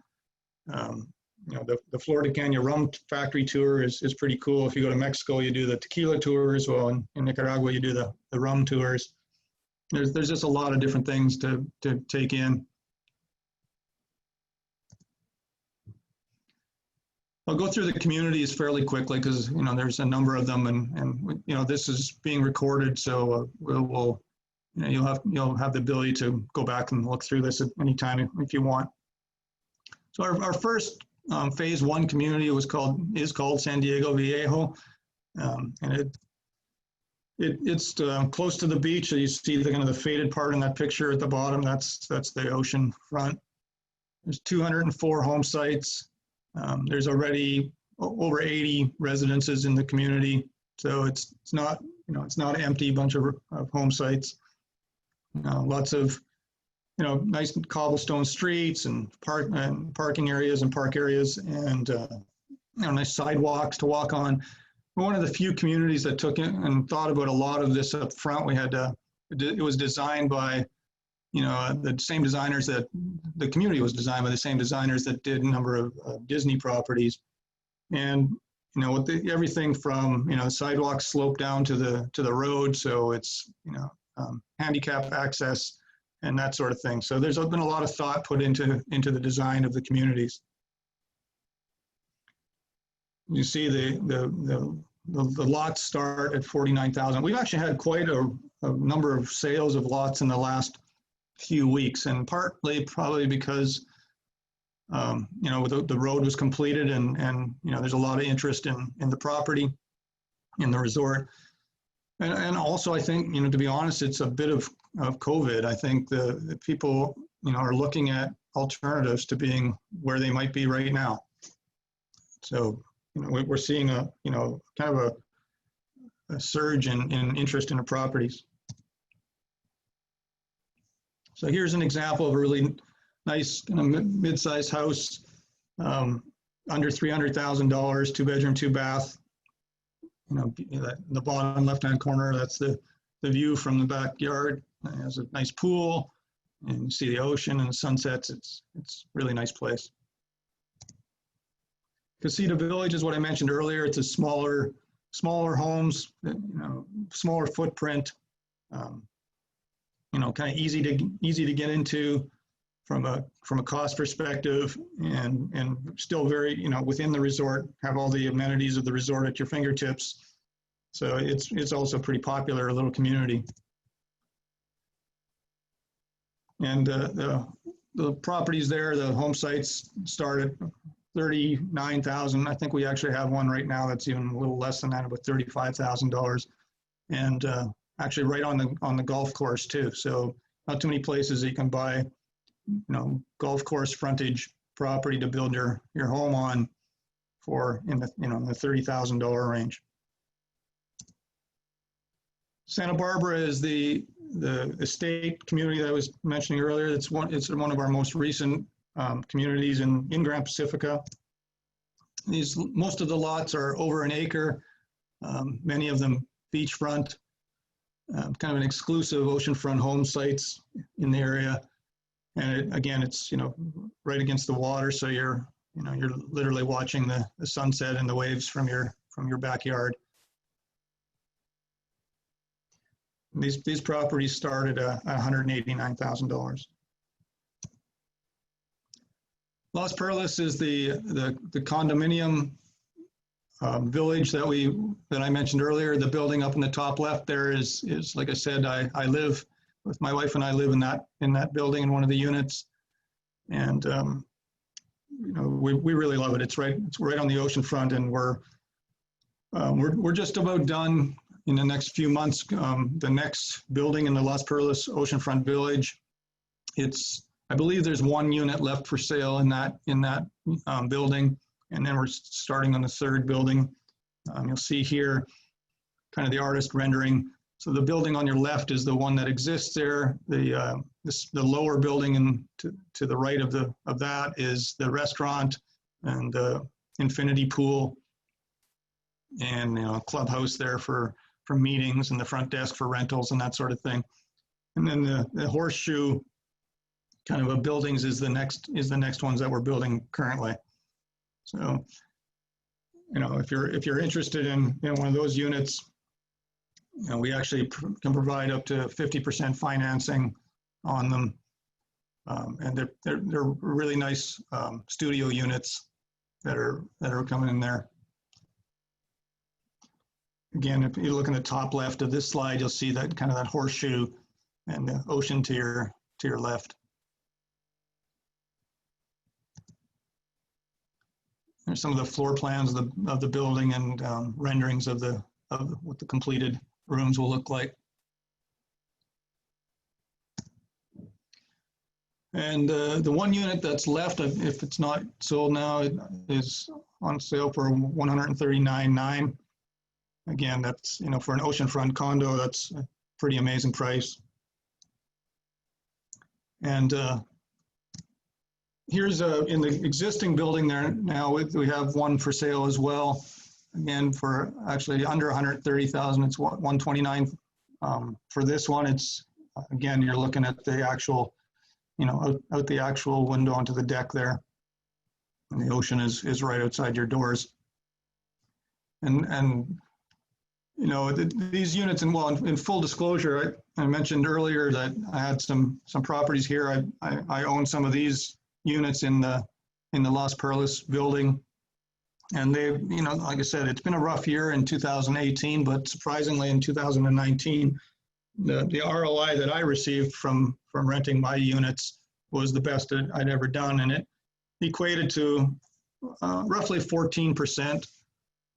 The Florida Canyon Rum Factory tour is pretty cool. If you go to Mexico, you do the tequila tours. Well, in Nicaragua, you do the rum tours. There's just a lot of different things to take in. I'll go through the communities fairly quickly because there's a number of them, and this is being recorded, so you'll have the ability to go back and look through this at any time if you want. So our first phase 1 community is called San Diego Viejo, and it's close to the beach. So you see the kind of the faded part in that picture at the bottom. That's the ocean front. There's 204 home sites. There's already over 80 residences in the community, so it's not an empty bunch of home sites. Lots of nice cobblestone streets and parking areas and park areas, and nice sidewalks to walk on. We're one of the few communities that took in and thought about a lot of this up front. We had it was designed by the same designers that the community was designed by, the same designers that did a number of Disney properties. And with everything from sidewalks slope down to the road, so it's handicap access and that sort of thing. So there's been a lot of thought put into the design of the communities. You see the lots start at 49,000. We've actually had quite a number of sales of lots in the last few weeks, and partly probably because the road was completed, and there's a lot of interest in the property, in the resort. And also, I think, to be honest, it's a bit of COVID. I think the people, are looking at alternatives to being where they might be right now. So, we're seeing a kind of a surge in interest in the properties. So here's an example of a really nice mid-sized house, under $300,000, 2-bedroom, 2-bath. The bottom left-hand corner, that's the view from the backyard. It has a nice pool, and you see the ocean and the sunsets. It's a really nice place. Casita Village is what I mentioned earlier. It's a smaller homes, smaller footprint, kind of easy to get into from a cost perspective, and still very, within the resort, have all the amenities of the resort at your fingertips. So it's also pretty popular, a little community. And the properties there, the home sites start at 39,000. I think we actually have one right now that's even a little less than that, about $35,000, and actually right on the golf course too. So not too many places that you can buy, golf course frontage property to build your home on for in the $30,000 range. Santa Barbara is the estate community that I was mentioning earlier. It's one of our most recent communities in Grand Pacifica. Most of the lots are over an acre, many of them beachfront, kind of an exclusive oceanfront home sites in the area. And again, it's right against the water, so you're literally watching the sunset and the waves from your backyard. And these properties start at $189,000. Las Perlas is the condominium village that I mentioned earlier. The building up in the top left there is like I said, I live with my wife, and I live in that building in one of the units, and we really love it. It's right on the ocean front, and we're just about done in the next few months. The next building in the Las Perlas Oceanfront Village, I believe there's one unit left for sale in that building, and then we're starting on the third building. You'll see here kind of the artist rendering. So the building on your left is the one that exists there. The lower building to the right of that is the restaurant and the infinity pool, and a clubhouse there for meetings, and the front desk for rentals and that sort of thing. And then the horseshoe kind of buildings is the next ones that we're building currently. So, if you're interested in one of those units, we actually can provide up to 50% financing on them, and they're really nice studio units that are coming in there. Again, if you look in the top left of this slide, you'll see that kind of that horseshoe and the ocean to your left. There's some of the floor plans of the building and renderings of what the completed rooms will look like. And the one unit that's left, if it's not sold now, it is on sale for $139,900. Again, that's for an oceanfront condo, that's a pretty amazing price. And here's in the existing building there now, we have one for sale as well. Again, for actually under $130,000, it's $129,000. For this one, it's again, you're looking at the actual, out the actual window onto the deck there, and the ocean is right outside your doors. And these units, in full disclosure, I mentioned earlier that I had some properties here. I own some of these units in the Las Perlas building. And they, like I said, it's been a rough year in 2018, but surprisingly in 2019, the ROI that I received from renting my units was the best that I'd ever done, and it equated to roughly 14%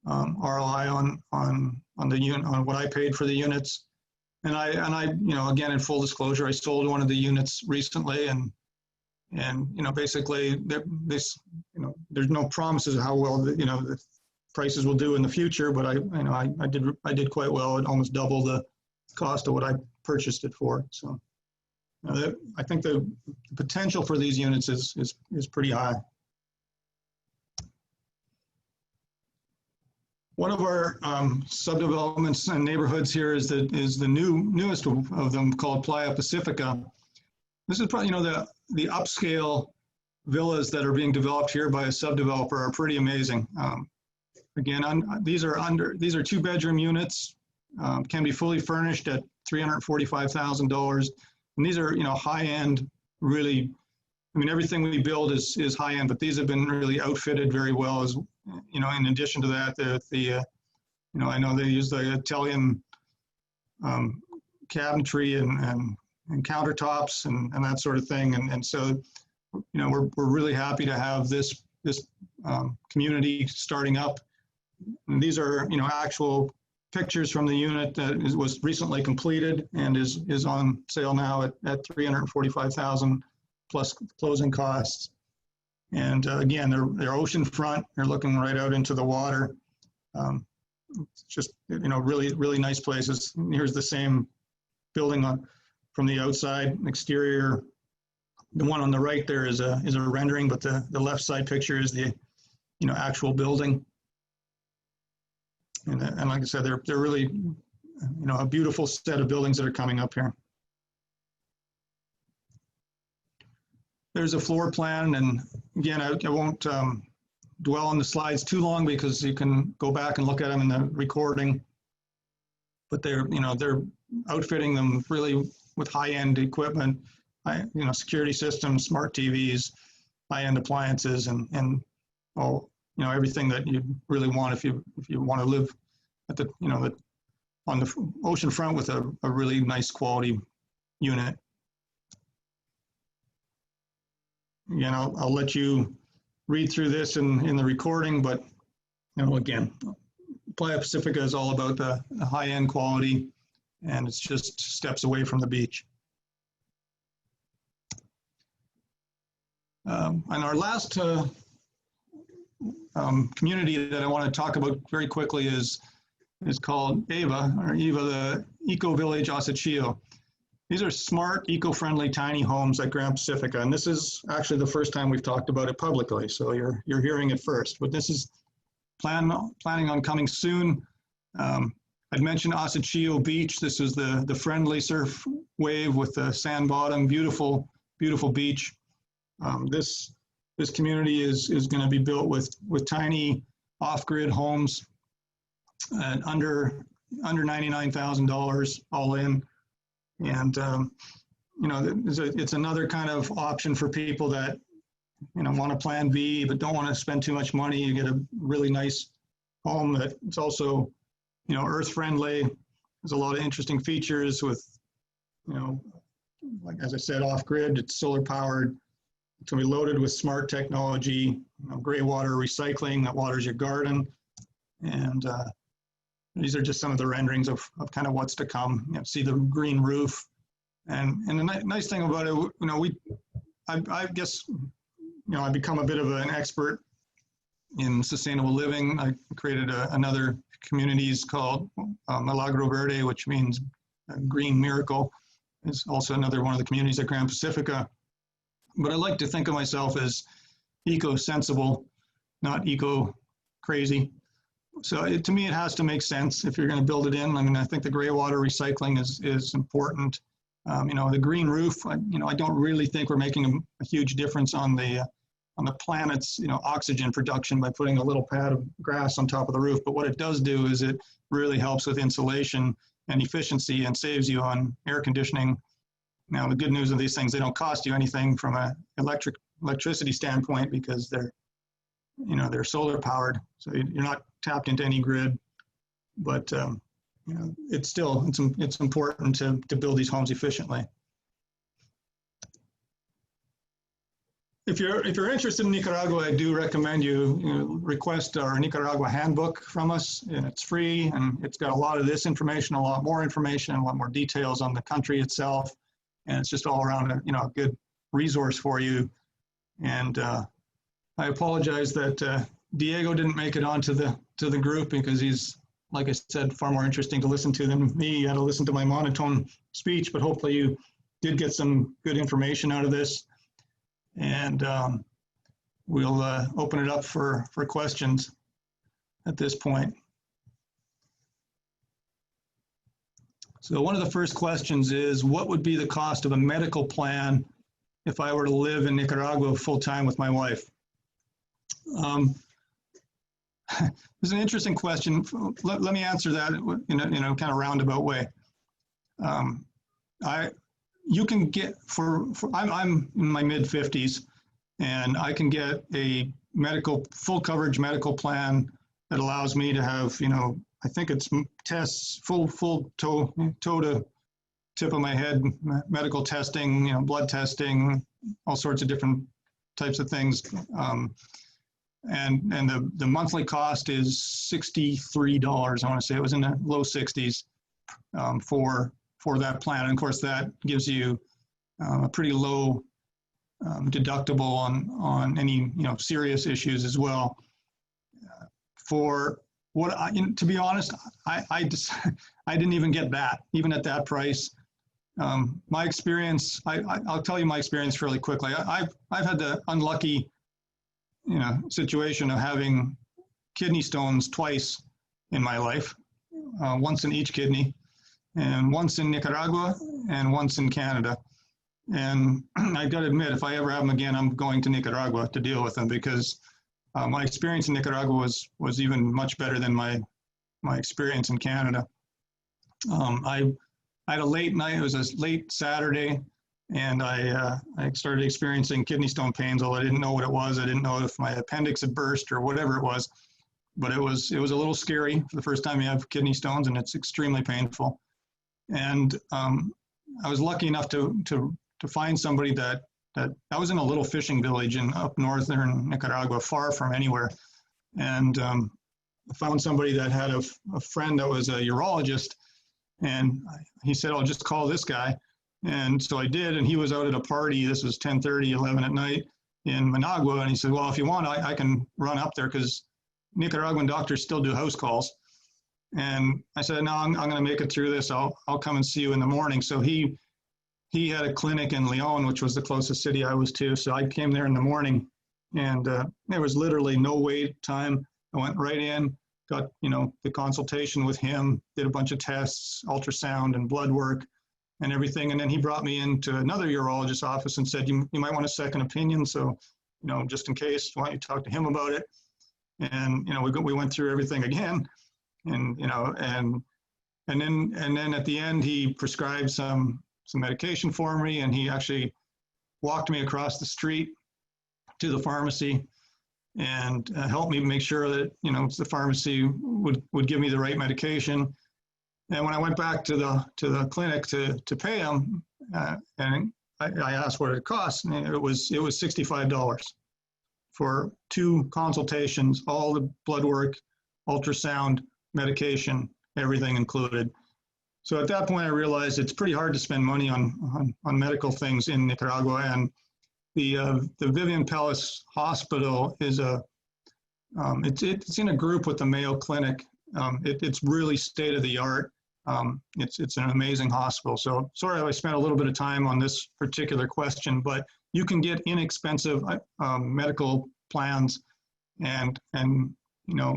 ROI on the unit, on what I paid for the units. And I again, in full disclosure, I sold one of the units recently, and basically there's no promises of how well the prices will do in the future, but I did quite well. It almost double the cost of what I purchased it for. So I think the potential for these units is pretty high. One of our subdevelopments and neighborhoods here is the newest of them, called Playa Pacifica. This is probably, the upscale villas that are being developed here by a subdeveloper are pretty amazing. Again, these are 2-bedroom units, can be fully furnished at $345,000. And these are, high-end, really, everything we build is high-end, but these have been really outfitted very well. As in addition to that, I know they use the Italian cabinetry and countertops and that sort of thing. And so, we're really happy to have this community starting up. And these are, actual pictures from the unit that was recently completed and is on sale now at $345,000 plus closing costs. And again, they're oceanfront. They're looking right out into the water. It's just really, really nice places. And here's the same building from the outside exterior. The one on the right there is a rendering, but the left side picture is the actual building. And like I said, they're really a beautiful set of buildings that are coming up here. There's a floor plan, and again, I won't dwell on the slides too long because you can go back and look at them in the recording. But they're outfitting them really with high-end equipment, security systems, smart TVs, high-end appliances, and all everything that you really want if you want to live at the on the ocean front with a really nice quality unit. Again, I'll let you read through this in the recording, but again, Playa Pacifica is all about the high-end quality, and it's just steps away from the beach. And our last community that I want to talk about very quickly is called EVA, the Eco Village Osachio. These are smart, eco-friendly, tiny homes at Grand Pacifica, and this is actually the first time we've talked about it publicly, so you're hearing it first. But this is planning on coming soon. I'd mentioned Osachio Beach. This is the friendly surf wave with the sand bottom, beautiful, beautiful beach. This community is going to be built with tiny off-grid homes at under $99,000 all in. And, it's another kind of option for people that, want a plan B, but don't want to spend too much money. You get a really nice home that's also, earth friendly. There's a lot of interesting features with, like, as I said, off grid, it's solar powered. It's going to be loaded with smart technology, gray water recycling that waters your garden. And, these are just some of the renderings of kind of what's to come. See the green roof, and the nice thing about it, I guess, I've become a bit of an expert in sustainable living. I created another communities called Milagro Verde, which means green miracle. It's also another one of the communities at Grand Pacifica. But I like to think of myself as eco-sensible, not eco-crazy. So to me, it has to make sense if you're going to build it in. I think the gray water recycling is important. The green roof, I don't really think we're making a huge difference on the planet's, oxygen production by putting a little pad of grass on top of the roof. But what it does do is it really helps with insulation and efficiency and saves you on air conditioning. Now, the good news of these things, they don't cost you anything from an electricity standpoint because they're you know, they're solar powered, so you're not tapped into any grid. But you know, it's important to build these homes efficiently. If you're interested in Nicaragua, I do recommend you request our Nicaragua handbook from us, and it's free, and it's got a lot of this information, a lot more information, a lot more details on the country itself, and it's just all around a good resource for you. And I apologize that Diego didn't make it onto the group, because he's, like I said, far more interesting to listen to than me. You had to listen to my monotone speech, but hopefully you did get some good information out of this. And we'll open it up for questions at this point. So one of the first questions is, what would be the cost of a medical plan if I were to live in Nicaragua full-time with my wife? This is an interesting question. Let me answer that in a kind of roundabout way. You can get I'm in my mid 50s, and I can get a full coverage medical plan that allows me to have, I think it's tests, full toe to tip of my head, medical testing, blood testing, all sorts of different types of things. And the monthly cost is $63. I want to say it was in the low 60s for that plan. And of course, that gives you a pretty low deductible on any serious issues as well. For what to be honest, I didn't even get that, even at that price. My experience, I'll tell you my experience fairly quickly. I've had the unlucky situation of having kidney stones twice in my life, once in each kidney, and once in Nicaragua and once in Canada. And I got to admit, if I ever have them again, I'm going to Nicaragua to deal with them, because my experience in Nicaragua was even much better than my experience in Canada. I had a late night. It was a late Saturday, and I started experiencing kidney stone pains, although I didn't know what it was. I didn't know if my appendix had burst or whatever it was, but it was a little scary for the first time you have kidney stones, and it's extremely painful. And I was lucky enough to find somebody that I was in a little fishing village up northern Nicaragua, far from anywhere. And I found somebody that had a friend that was a urologist, and he said, "I'll just call this guy." And so I did, and he was out at a party. This was 10:30, 11 at night in Managua, and he said, "Well, if you want, I can run up there, because Nicaraguan doctors still do house calls." And I said, "No, I'm going to make it through this. I'll come and see you in the morning." So he had a clinic in Leon, which was the closest city I was to. So I came there in the morning, and there was literally no wait time. I went right in, got the consultation with him, did a bunch of tests, ultrasound and blood work and everything. And then he brought me into another urologist's office and said, you might want a second opinion. So, just in case, why don't you talk to him about it? And, we went through everything again, and then at the end, he prescribed some medication for me, and he actually walked me across the street to the pharmacy and helped me make sure that, the pharmacy would give me the right medication. And when I went back to the clinic to pay him, and I asked what it cost, and it was $65 for 2 consultations, all the blood work, ultrasound, medication, everything included. So at that point, I realized it's pretty hard to spend money on medical things in Nicaragua. And the Vivian Palace Hospital is it's in a group with the Mayo Clinic. It's really state of the art. It's an amazing hospital. So sorry I spent a little bit of time on this particular question, but you can get inexpensive medical plans, and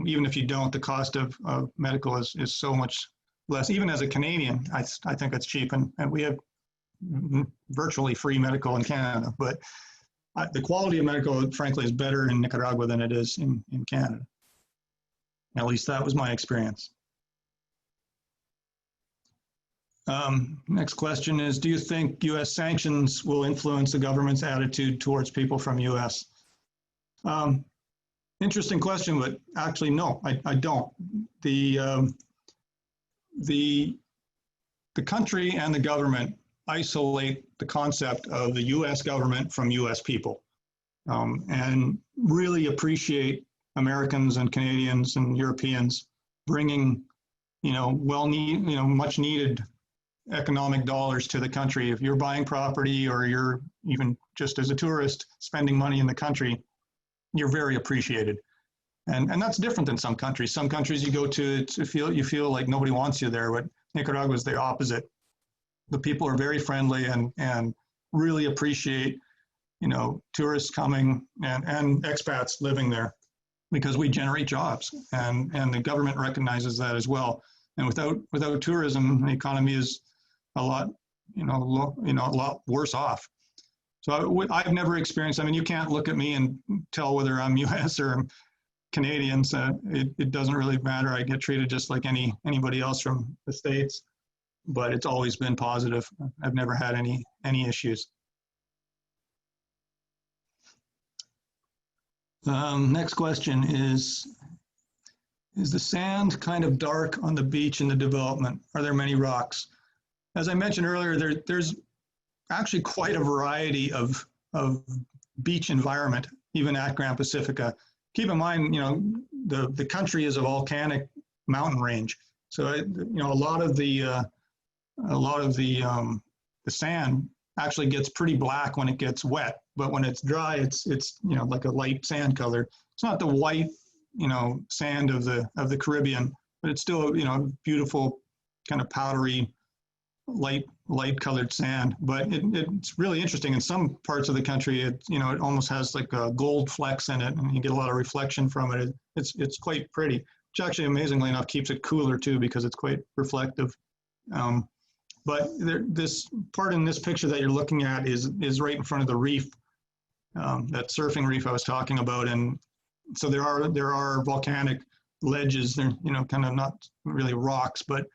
even if you don't, the cost of medical is so much less. Even as a Canadian, I think it's cheap, and we have virtually free medical in Canada, but the quality of medical, frankly, is better in Nicaragua than it is in Canada. At least that was my experience. Next question is, do you think U.S. sanctions will influence the government's attitude towards people from U.S.? Interesting question, but actually, no, I don't. The country and the government isolate the concept of the U.S. government from U.S. people, and really appreciate Americans and Canadians and Europeans bringing, much needed economic dollars to the country. If you're buying property or you're even just as a tourist spending money in the country, you're very appreciated. And that's different than some countries. Some countries you go to you feel like nobody wants you there, but Nicaragua is the opposite. The people are very friendly and really appreciate, tourists coming and expats living there, because we generate jobs, and the government recognizes that as well. And without tourism, the economy is a lot worse off. So I've never experienced. I mean, you can't look at me and tell whether I'm U.S. or Canadian. So it doesn't really matter. I get treated just like anybody else from the States, but it's always been positive. I've never had any issues. Next question is the sand kind of dark on the beach in the development? Are there many rocks? As I mentioned earlier, there's actually quite a variety of beach environment, even at Grand Pacifica. Keep in mind, the country is a volcanic mountain range. So, a lot of the sand actually gets pretty black when it gets wet, but when it's dry, it's like a light sand color. It's not the white, sand of the Caribbean, but it's still beautiful, kind of powdery, light colored sand. But it's really interesting. In some parts of the country, it almost has like a gold flecks in it, and you get a lot of reflection from it. It's quite pretty, which actually, amazingly enough, keeps it cooler too, because it's quite reflective. But this part in this picture that you're looking at is right in front of the reef, that surfing reef I was talking about. And so there are volcanic ledges. They're kind of not really rocks, but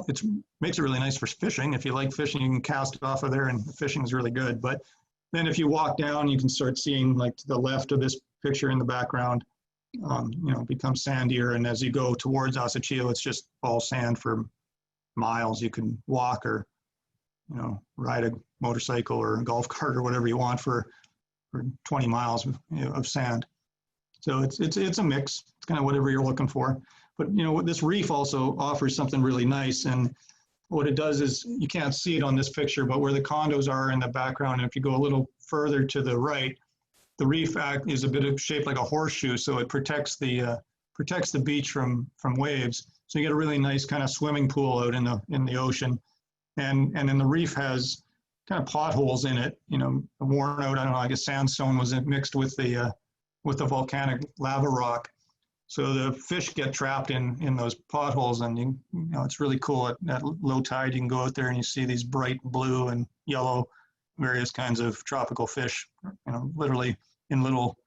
it makes it really nice for fishing. If you like fishing, you can cast it off of there, and the fishing is really good. But then if you walk down, you can start seeing, like, to the left of this picture in the background, it becomes sandier. And as you go towards Asachio, it's just all sand for miles. You can walk or ride a motorcycle or a golf cart or whatever you want for 20 miles of sand. So it's a mix. It's kind of whatever you're looking for. But this reef also offers something really nice. And what it does is, you can't see it on this picture, but where the condos are in the background, and if you go a little further to the right, the reef is a bit of shaped like a horseshoe, so it protects the beach from waves. So you get a really nice kind of swimming pool out in the ocean, and then the reef has kind of potholes in it. Worn out. I don't know. I guess sandstone was mixed with the volcanic lava rock, so the fish get trapped in those potholes, and it's really cool. At low tide, you can go out there and you see these bright blue and yellow, various kinds of tropical fish, literally in little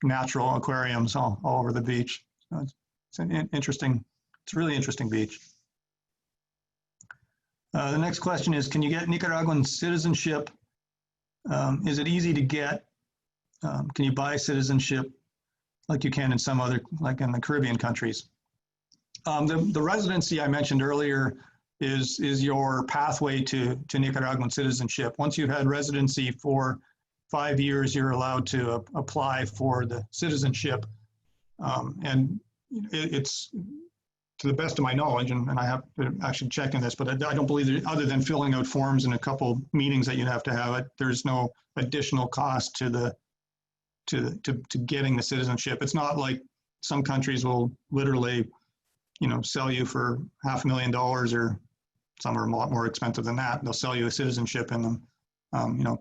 natural aquariums all over the beach. So it's an interesting. It's a really interesting beach. The next question is, can you get Nicaraguan citizenship? Is it easy to get? Can you buy citizenship like you can in some other, like in the Caribbean countries? The residency I mentioned earlier is your pathway to Nicaraguan citizenship. Once you've had residency for 5 years, you're allowed to apply for the citizenship. And it's, to the best of my knowledge, and I have to actually check in this, but I don't believe that, other than filling out forms and a couple meetings that you'd have to have, there's no additional cost to getting the citizenship. It's not like some countries will literally, sell you for $500,000, or some are a lot more expensive than that. They'll sell you a citizenship in them.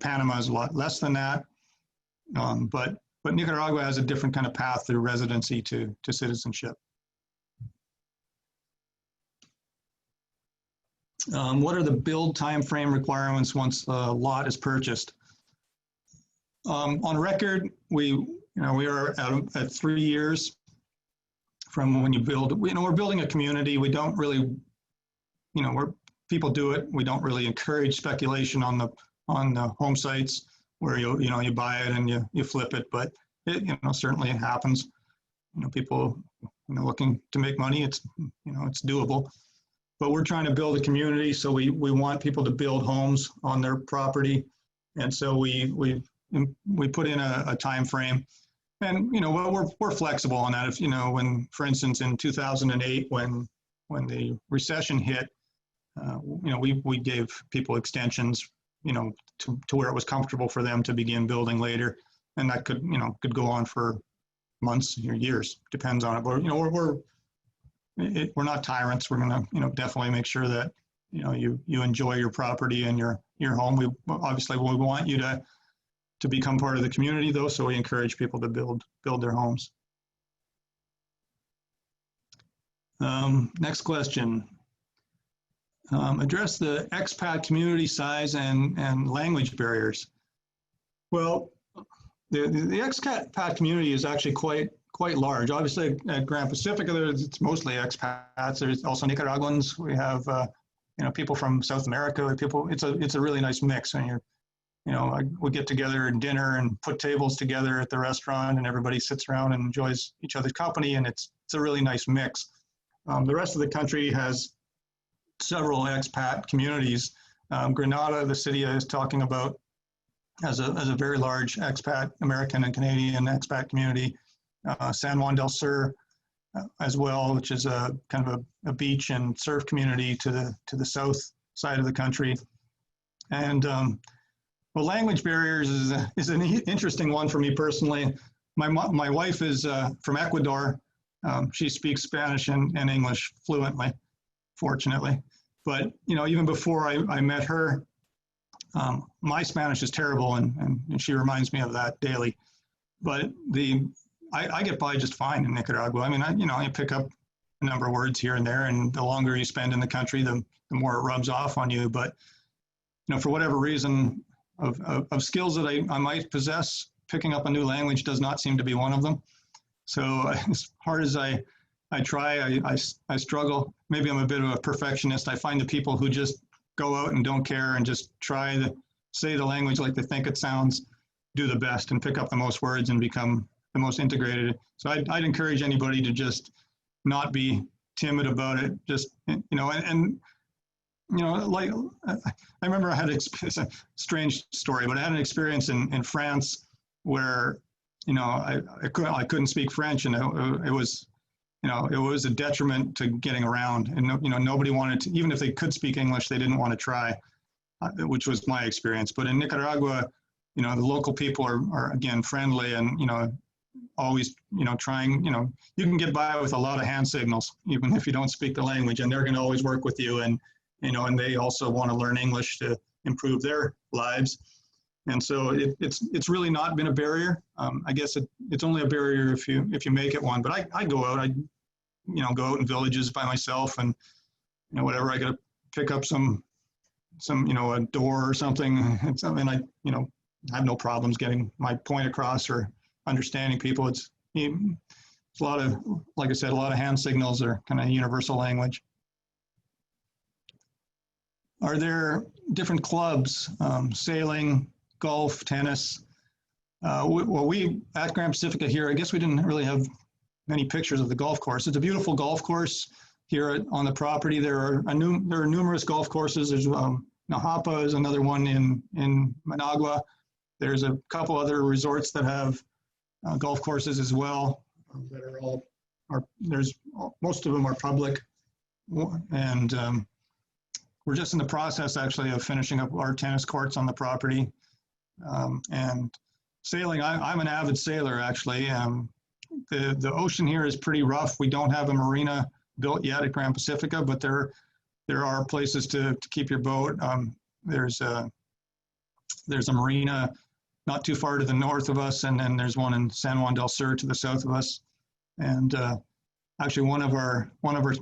Panama is a lot less than that, but Nicaragua has a different kind of path through residency to citizenship. What are the build time frame requirements once a lot is purchased? On record, we are at 3 years from when you build. We're building a community. We don't really, where people do it. We don't really encourage speculation on the home sites where you buy it and you flip it, but it certainly happens. people, looking to make money, it's doable. But we're trying to build a community, so we want people to build homes on their property, and so we put in a time frame, and we're flexible on that. If when, for instance, in 2008, when the recession hit, we gave people extensions, to where it was comfortable for them to begin building later, and that could go on for months or years, depends on it. But we're not tyrants. We're going to definitely make sure that you enjoy your property and your home. We want you to become part of the community, though, so we encourage people to build their homes. Next question. Address the expat community size and language barriers. Well, the expat community is actually quite large. Obviously, at Grand Pacifica, it's mostly expats. There's also Nicaraguans. We have people from South America. It's a really nice mix. And we get together and dinner and put tables together at the restaurant, and everybody sits around and enjoys each other's company, and it's a really nice mix. The rest of the country has several expat communities. Grenada, the city I was talking about, has a very large expat, American and Canadian expat community. San Juan del Sur as well, which is a kind of a beach and surf community to the south side of the country. And language barriers is an interesting one for me personally. My wife is from Ecuador. She speaks Spanish and English fluently, fortunately. But even before I met her, my Spanish is terrible, and she reminds me of that daily. But I get by just fine in Nicaragua. I mean, I pick up a number of words here and there, and the longer you spend in the country, the more it rubs off on you. But for whatever reason, of skills that I might possess, picking up a new language does not seem to be one of them. So as hard as I try, I struggle. Maybe I'm a bit of a perfectionist. I find the people who just go out and don't care and just try to say the language like they think it sounds, do the best and pick up the most words and become the most integrated. So I'd encourage anybody to just not be timid about it. Just, like I remember I had it's a strange story, but I had an experience in France where, I couldn't speak French, and it was a detriment to getting around. And, nobody wanted to, even if they could speak English, they didn't want to try, which was my experience. But in Nicaragua, the local people are again, friendly and, always, trying, you can get by with a lot of hand signals, even if you don't speak the language, and they're going to always work with you. And, and they also want to learn English to improve their lives. And so it's really not been a barrier. I guess it's only a barrier if you make it one. But I go out, go out in villages by myself, and whatever, I got to pick up some a door or something. And I have no problems getting my point across or understanding people. It's a lot of, like I said, a lot of hand signals are kind of universal language. Are there different clubs, sailing, golf, tennis? We at Grand Pacifica here, I guess we didn't really have many pictures of the golf course. It's a beautiful golf course here on the property. There are numerous golf courses. There's Najapa is another one in Managua. There's a couple other resorts that have golf courses as well. That most of them are public, and we're just in the process actually of finishing up our tennis courts on the property. And sailing, I'm an avid sailor actually. The ocean here is pretty rough. We don't have a marina built yet at Grand Pacifica, but there are places to keep your boat. There's a marina not too far to the north of us, and then there's one in San Juan del Sur to the south of us. And actually, one of our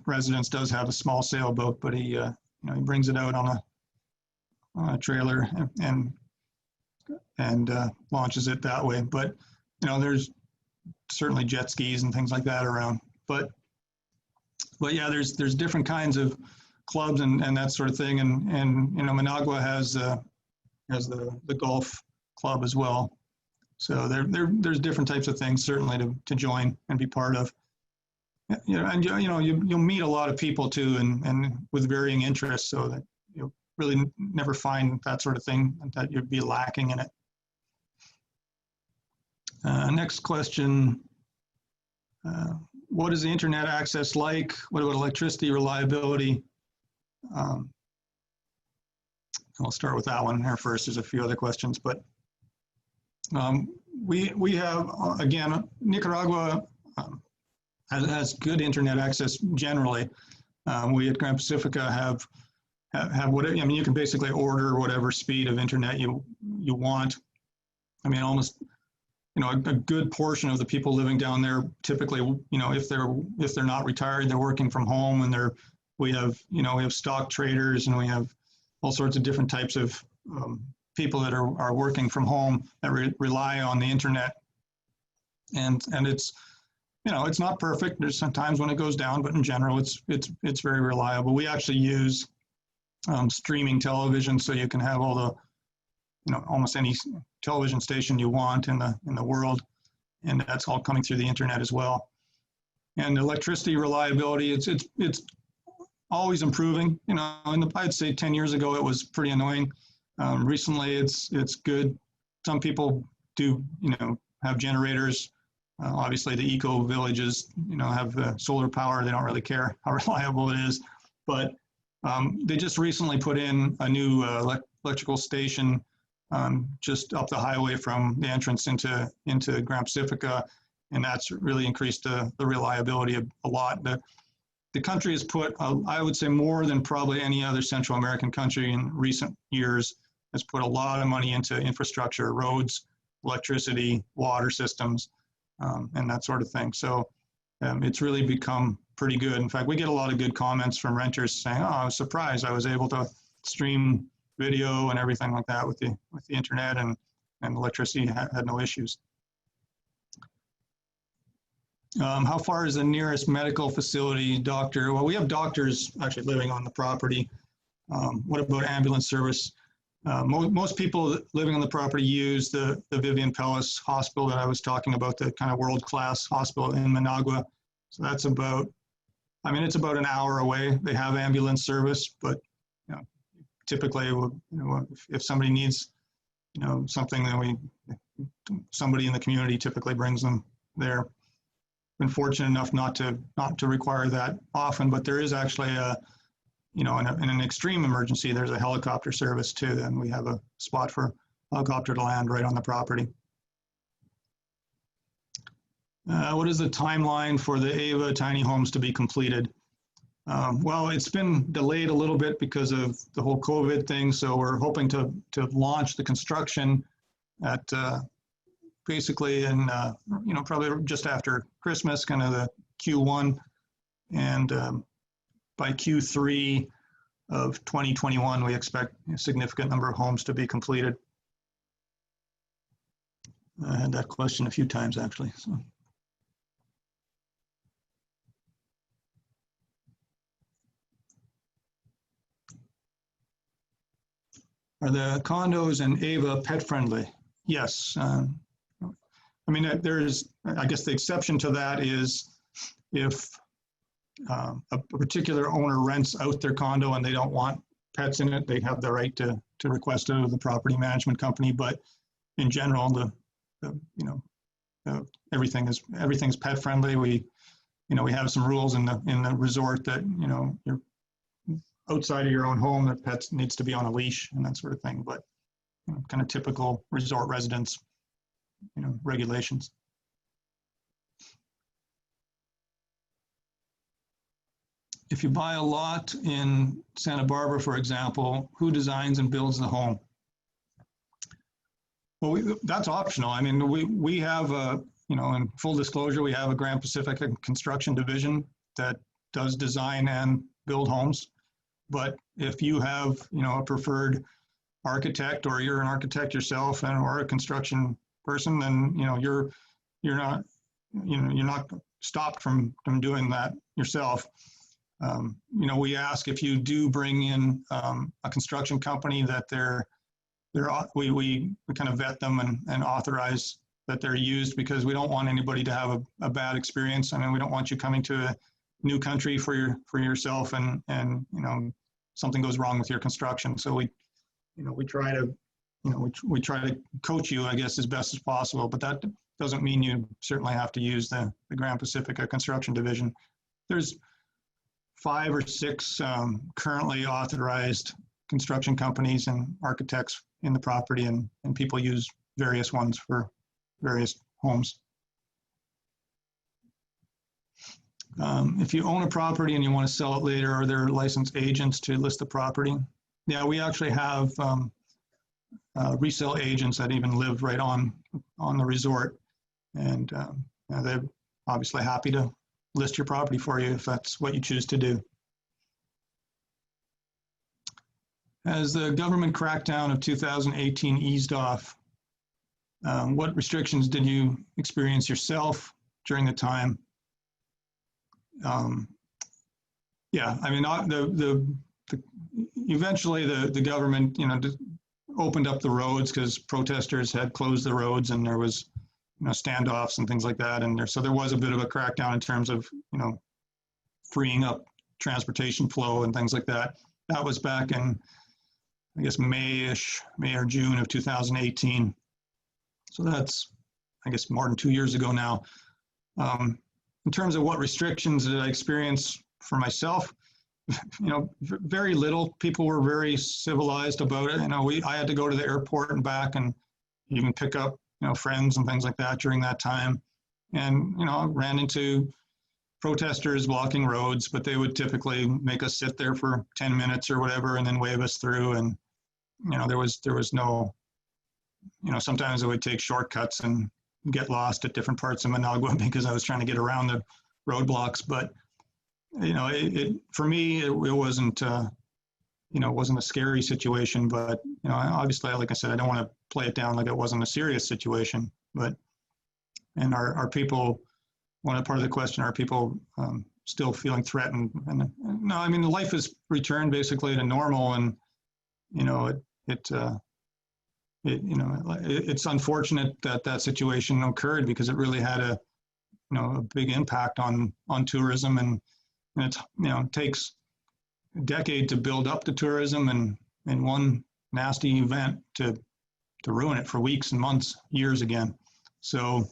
residents does have a small sailboat, but he brings it out on a trailer and launches it that way. But there's certainly jet skis and things like that around. But yeah, there's different kinds of clubs and that sort of thing. And Managua has the golf club as well. So there's different types of things certainly to join and be part of. You know, and you'll meet a lot of people too, and with varying interests, so that you'll really never find that sort of thing that you'd be lacking in it. Next question. What is the internet access like? What about electricity reliability? I'll start with that one here first. There's a few other questions, but we have, again, Nicaragua has good internet access generally. We at Grand Pacifica have whatever, I mean, you can basically order whatever speed of internet you want. I mean, almost, you know, a good portion of the people living down there typically, you know, if they're not retired, they're working from home, and we have stock traders, and we have all sorts of different types of people that are working from home that rely on the internet. And it's, you know, it's not perfect. There's some times when it goes down, but in general, it's very reliable. We actually use streaming television, so you can have all the, you know, almost any television station you want in the world, and that's all coming through the internet as well. And electricity reliability, it's always improving. You know, I'd say 10 years ago it was pretty annoying. Recently, it's good. Some people do, you know, have generators. Obviously, the eco villages, you know, have solar power. They don't really care how reliable it is, but they just recently put in a new electrical station just up the highway from the entrance into Grand Pacifica, and that's really increased the reliability a lot. The country has put, I would say, more than probably any other Central American country in recent years, has put a lot of money into infrastructure, roads, electricity, water systems, and that sort of thing. So it's really become pretty good. In fact, we get a lot of good comments from renters saying, "Oh, I was surprised I was able to stream video and everything like that with the internet, and electricity had no issues." How far is the nearest medical facility, doctor? Well, we have doctors actually living on the property. What about ambulance service? Most people living on the property use the Vivian Pellis Hospital that I was talking about, the kind of world-class hospital in Managua. So that's about, I mean, it's about an hour away. They have ambulance service, but you know, typically, you know, if somebody needs, you know, something, then somebody in the community typically brings them there. Been fortunate enough not to require that often, but there is actually a, you know, in an extreme emergency, there's a helicopter service too, and we have a spot for helicopter to land right on the property. What is the timeline for the AVA tiny homes to be completed? Well, it's been delayed a little bit because of the whole COVID thing, so we're hoping to launch the construction at basically in, you know, probably just after Christmas, kind of the Q1, and by Q3 of 2021, we expect a significant number of homes to be completed. I had that question a few times, actually. So. Are the condos in AVA pet friendly? Yes. I mean, there's, I guess the exception to that is if a particular owner rents out their condo and they don't want pets in it, they have the right to request it of the property management company. But in general, everything's pet friendly. We have some rules in the resort that, you know, you're outside of your own home, that pets needs to be on a leash and that sort of thing. But you know, kind of typical resort residence, you know, regulations. If you buy a lot in Santa Barbara, for example, who designs and builds the home? Well, that's optional. I mean, we have a, you know, in full disclosure, we have a Grand Pacific construction division that does design and build homes. But if you have, you know, a preferred architect, or you're an architect yourself, and or a construction person, then, you know, you're not stopped from doing that yourself. You know, we ask if you do bring in a construction company that we kind of vet them and authorize that they're used, because we don't want anybody to have a bad experience. I mean, we don't want you coming to a new country for yourself and you know, something goes wrong with your construction. So we try to, you know, we try to coach you, I guess, as best as possible, but that doesn't mean you certainly have to use the Grand Pacifica Construction Division. There's 5 or 6 currently authorized construction companies and architects in the property, and people use various ones for various homes. If you own a property and you want to sell it later, are there licensed agents to list the property? Yeah, we actually have resale agents that even live right on the resort, and they're obviously happy to list your property for you if that's what you choose to do. As the government crackdown of 2018 eased off, what restrictions did you experience yourself during the time? Yeah, I mean, eventually the government, you know, opened up the roads because protesters had closed the roads, and there was, you know, standoffs and things like that. And so there was a bit of a crackdown in terms of, you know, freeing up transportation flow and things like that. That was back in, I guess, May or June of 2018. So that's, I guess, more than 2 years ago now. In terms of what restrictions did I experience for myself, you know, very little. People were very civilized about it. You know, I had to go to the airport and back, and even pick up, you know, friends and things like that during that time. And, you know, I ran into protesters blocking roads, but they would typically make us sit there for 10 minutes or whatever, and then wave us through. And, you know, there was no, you know, sometimes I would take shortcuts and get lost at different parts of Managua because I was trying to get around the roadblocks. But, you know, for me, it wasn't, you know, it wasn't a scary situation. But, you know, obviously, like I said, I don't want to play it down like it wasn't a serious situation. But, and are people, one part of the question, are people still feeling threatened? And no, I mean, life has returned basically to normal, and, you know, you know, it's unfortunate that situation occurred, because it really had a, you know, a big impact on tourism, and it's, you know, it takes a decade to build up the tourism, and one nasty event to ruin it for weeks and months, years again. So,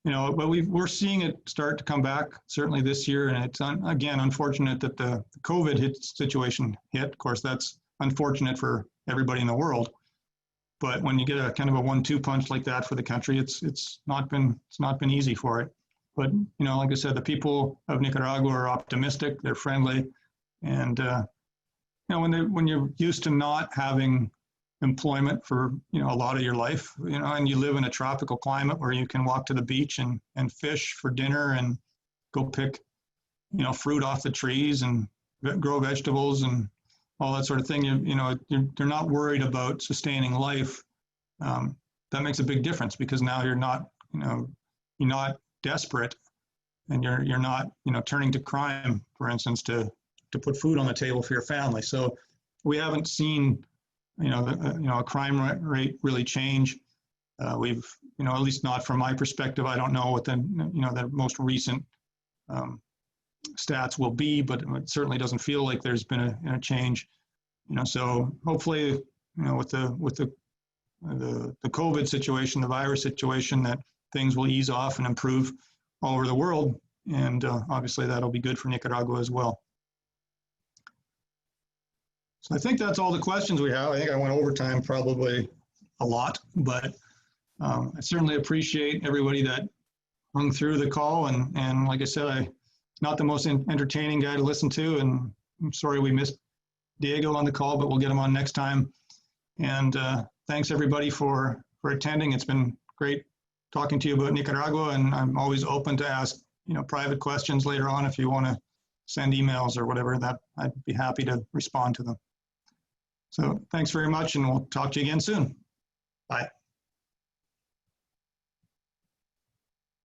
you know, but we're seeing it start to come back certainly this year, and it's again unfortunate that the COVID situation hit. Of course, that's unfortunate for everybody in the world. But when you get a kind of a 1-2 punch like that for the country, it's not been easy for it. But, you know, like I said, the people of Nicaragua are optimistic, they're friendly, and you know, when you're used to not having employment for, you know, a lot of your life, you know, and you live in a tropical climate where you can walk to the beach and fish for dinner and go pick, you know, fruit off the trees and grow vegetables and all that sort of thing, you know, you're not worried about sustaining life. That makes a big difference, because now you're not, you know, you're not desperate, and you're not, you know, turning to crime, for instance, to put food on the table for your family. So we haven't seen, you know, a crime rate really change. We've, you know, at least not from my perspective. I don't know what the, you know, the most recent stats will be, but it certainly doesn't feel like there's been a change, you know. So hopefully, you know, with the COVID situation, the virus situation, that things will ease off and improve all over the world, and obviously that'll be good for Nicaragua as well. So I think that's all the questions we have. I think I went over time probably a lot, but I certainly appreciate everybody that hung through the call, and like I said, not the most entertaining guy to listen to, and I'm sorry we missed Diego on the call, but we'll get him on next time. And thanks everybody for attending. It's been great talking to you about Nicaragua, and I'm always open to ask, you know, private questions later on if you want to send emails or whatever. That I'd be happy to respond to them. So thanks very much, and we'll talk to you again soon. Bye.